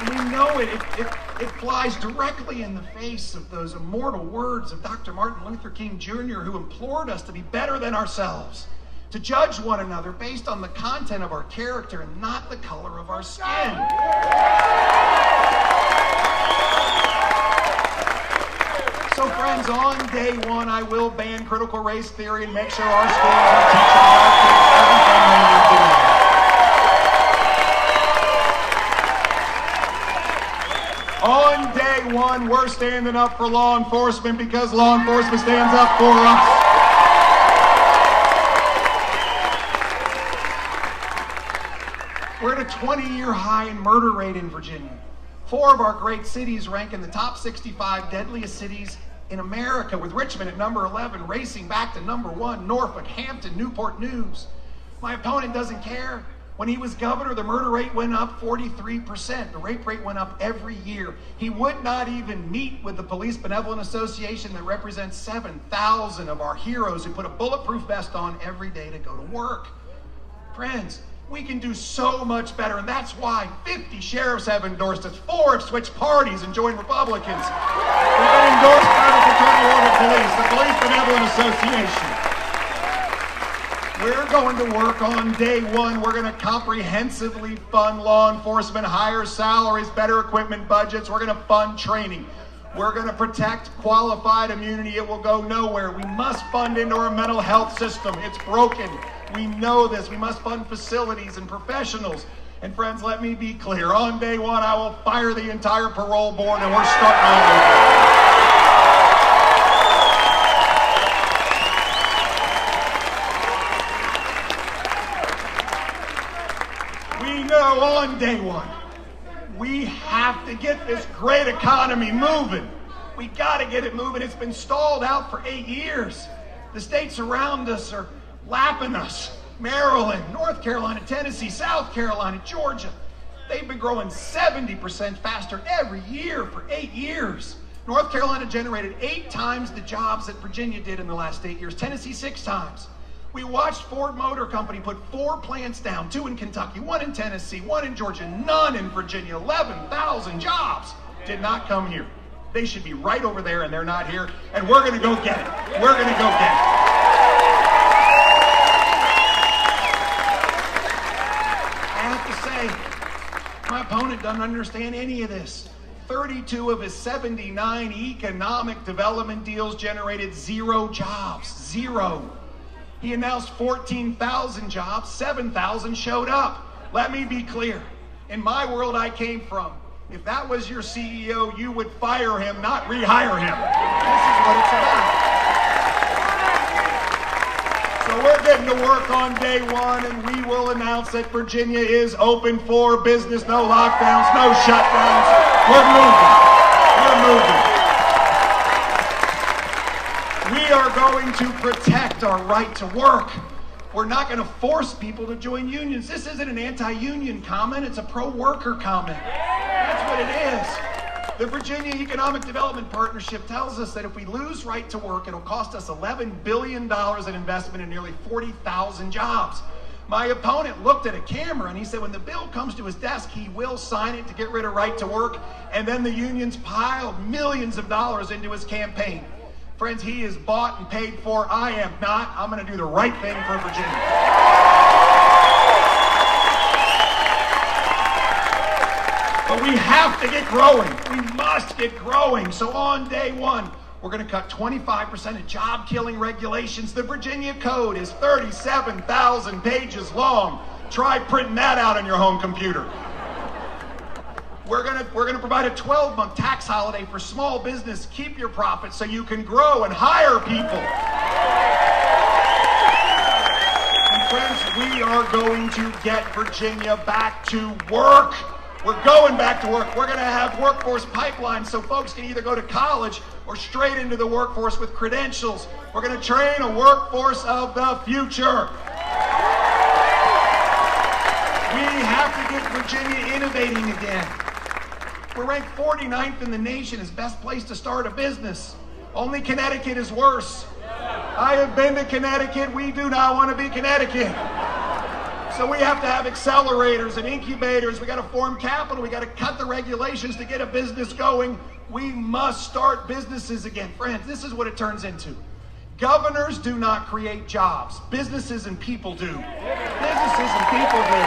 We know it flies directly in the face of those immortal words of Dr. Martin Luther King Jr., who implored us to be better than ourselves, to judge one another based on the content of our character and not the color of our skin. So friends, on day one, I will ban critical race theory and make sure our schools are teaching our kids everything they need to know. On day one, we're standing up for law enforcement because law enforcement stands up for us. We're at a 20-year high in murder rate in Virginia. 4 of our great cities rank in the top 65 deadliest cities in America, with Richmond at number 11, racing back to number 1, Norfolk, Hampton, Newport News. My opponent doesn't care. When he was governor, the murder rate went up 43%. The rape rate went up every year. He would not even meet with the Police Benevolent Association that represents 7,000 of our heroes who put a bulletproof vest on every day to go to work. Friends, we can do so much better, and that's why 50 sheriffs have endorsed us. 4 have switched parties and joined Republicans. We've been endorsed by the Fraternal Order of Police, the Police Benevolent Association. We're going to work on day one. We're going to comprehensively fund law enforcement, higher salaries, better equipment budgets. We're going to fund training. We're going to protect qualified immunity. It will go nowhere. We must fund into our mental health system. It's broken. We know this. We must fund facilities and professionals. And friends, let me be clear. On day one, I will fire the entire parole board, and we're starting all over. On day one, we have to get this great economy moving. We got to get it moving. It's been stalled out for 8 years. The states around us are lapping us. Maryland, North Carolina, Tennessee, South Carolina, Georgia. They've been growing 70% faster every year for 8 years. North Carolina generated 8 times the jobs that Virginia did in the last 8 years. Tennessee 6 times. We watched Ford Motor Company put 4 plants down, 2 in Kentucky, 1 in Tennessee, 1 in Georgia, none in Virginia. 11,000 jobs did not come here. They should be right over there, and they're not here, and we're going to go get it. We're going to go get it. I have to say, my opponent doesn't understand any of this. 32 of his 79 economic development deals generated 0 jobs. 0. He announced 14,000 jobs, 7,000 showed up. Let me be clear. In my world I came from, if that was your CEO, you would fire him, not rehire him. This is what it's about. So we're getting to work on day one, and we will announce that Virginia is open for business. No lockdowns, no shutdowns. We're moving. We're moving. We are going to protect our right to work. We're not going to force people to join unions. This isn't an anti-union comment, it's a pro-worker comment. That's what it is. The Virginia Economic Development Partnership tells us that if we lose right to work, it'll cost us $11 billion in investment and nearly 40,000 jobs. My opponent looked at a camera and he said when the bill comes to his desk, he will sign it to get rid of right to work, and then the unions piled millions of dollars into his campaign. Friends, he is bought and paid for. I am not. I'm going to do the right thing for Virginia. But we have to get growing. We must get growing. So on day one, we're going to cut 25% of job-killing regulations. The Virginia Code is 37,000 pages long. Try printing that out on your home computer. We're going to provide a 12-month tax holiday for small business. Keep your profits so you can grow and hire people. And friends, we are going to get Virginia back to work. We're going back to work. We're going to have workforce pipelines so folks can either go to college or straight into the workforce with credentials. We're going to train a workforce of the future. We have to get Virginia innovating again. We're ranked 49th in the nation as best place to start a business. Only Connecticut is worse. I have been to Connecticut. We do not want to be Connecticut. So we have to have accelerators and incubators. We got to form capital. We got to cut the regulations to get a business going. We must start businesses again. Friends, this is what it turns into. Governors do not create jobs. Businesses and people do. Businesses and people do.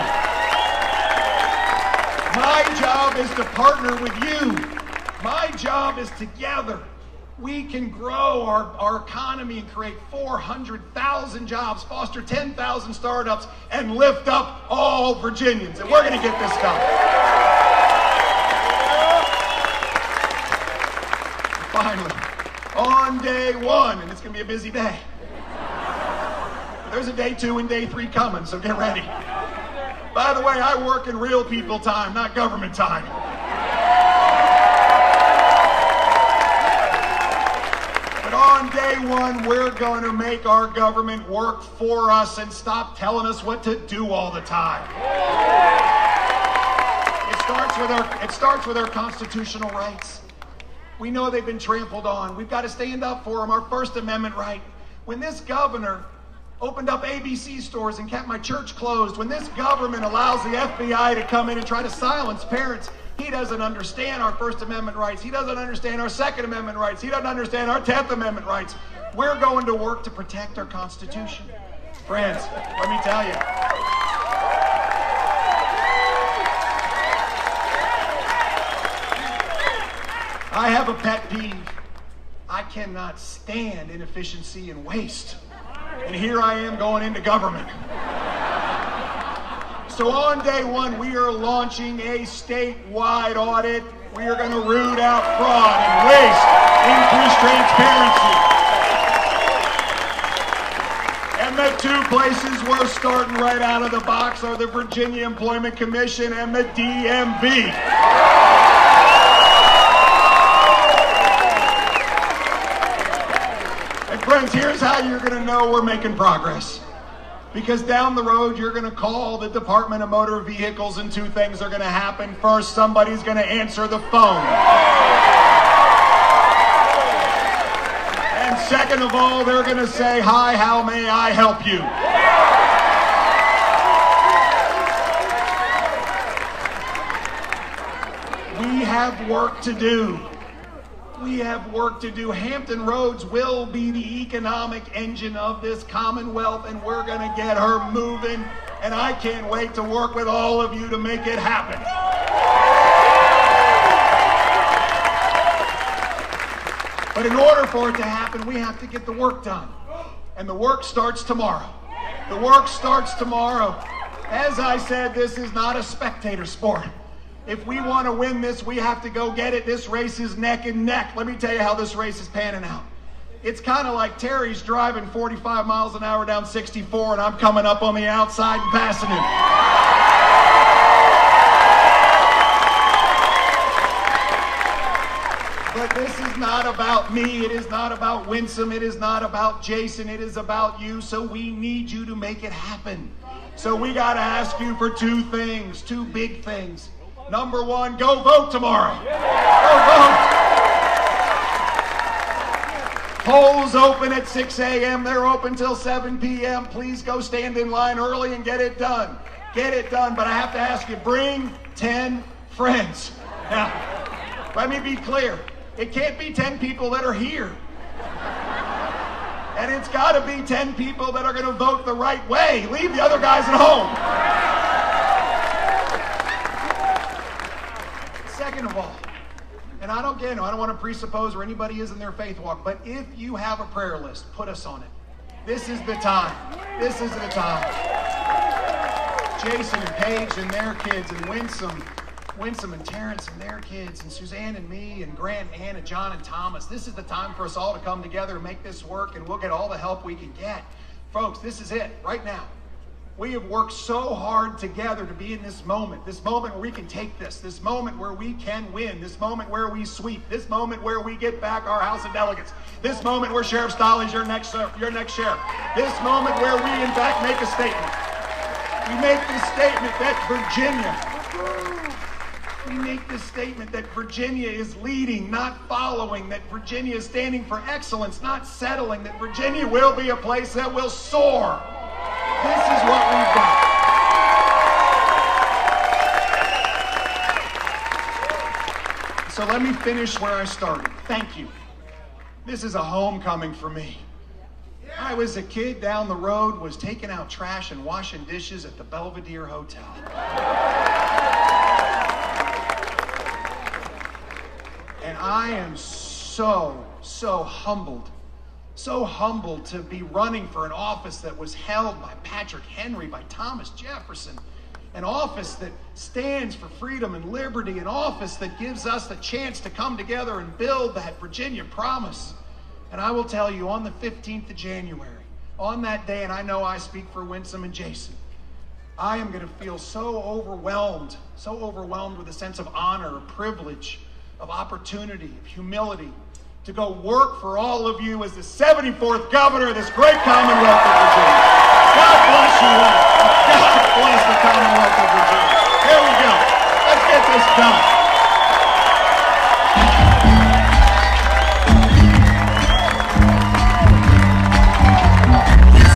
My job is to partner with you. My job is together. We can grow our economy and create 400,000 jobs, foster 10,000 startups, and lift up all Virginians. And we're going to get this done. Finally, on day one, and it's going to be a busy day. There's a day 2 and day 3 coming, so get ready. By the way, I work in real people time, not government time. On day one, we're going to make our government work for us and stop telling us what to do all the time. It starts with our constitutional rights. We know they've been trampled on. We've got to stand up for them, our First Amendment right. When this governor opened up ABC stores and kept my church closed, when this government allows the FBI to come in and try to silence parents, he doesn't understand our First Amendment rights. He doesn't understand our Second Amendment rights. He doesn't understand our 10th Amendment rights. We're going to work to protect our Constitution. Friends, let me tell you. I have a pet peeve. I cannot stand inefficiency and waste. And here I am going into government. So on day one, we are launching a statewide audit. We are going to root out fraud and waste, increase transparency. And the 2 places we're starting right out of the box are the Virginia Employment Commission and the DMV. And friends, here's how you're going to know we're making progress. Because down the road, you're going to call the Department of Motor Vehicles and 2 things are going to happen. First, somebody's going to answer the phone. And second of all, they're going to say, "Hi, how may I help you?" We have work to do. We have work to do. Hampton Roads will be the economic engine of this Commonwealth, and we're going to get her moving. And I can't wait to work with all of you to make it happen. But in order for it to happen, we have to get the work done. And the work starts tomorrow. The work starts tomorrow. As I said, this is not a spectator sport. If we want to win this, we have to go get it. This race is neck and neck. Let me tell you how this race is panning out. It's kind of like Terry's driving 45 miles an hour down 64, and I'm coming up on the outside and passing him. But this is not about me. It is not about Winsome. It is not about Jason. It is about you. So we need you to make it happen. So we got to ask you for 2 things, 2 big things.
Number one, go vote tomorrow. Go vote. Polls open at 6 a.m. They're open till 7 p.m. Please go stand in line early and get it done. Get it done, but I have to ask you, bring 10 friends. Now, let me be clear. It can't be 10 people that are here. And it's got to be 10 people that are going to vote the right way. Leave the other guys at home. Second of all, and I don't want to presuppose where anybody is in their faith walk, but if you have a prayer list, put us on it. This is the time. This is the time. Jason and Paige and their kids, and Winsome and Terrence and their kids, and Suzanne and me, and Grant and Anna, John and Thomas. This is the time for us all to come together and make this work, and we'll get all the help we can get. Folks, this is it, right now. We have worked so hard together to be in this moment where we can take this moment where we can win, this moment where we sweep, this moment where we get back our House of Delegates, this moment where Sheriff Stoll is your next sheriff, this moment where we, in fact, make a statement. We make the statement that Virginia is leading, not following, that Virginia is standing for excellence, not settling, that Virginia will be a place that will soar. This is what we've done. So let me finish where I started. Thank you. This is a homecoming for me. I was a kid down the road, was taking out trash and washing dishes at the Belvedere Hotel. And I am so humbled to be running for an office that was held by Patrick Henry, by Thomas Jefferson, an office that stands for freedom and liberty, an office that gives us the chance to come together and build that Virginia promise. And I will tell you, on the 15th of January, on that day, and I know I speak for Winsome and Jason, I am going to feel so overwhelmed with a sense of honor, of privilege, of opportunity, of humility, to go work for all of you as the 74th governor of this great Commonwealth of Virginia. God bless you all. God bless the Commonwealth of Virginia. Here we go. Let's get this done.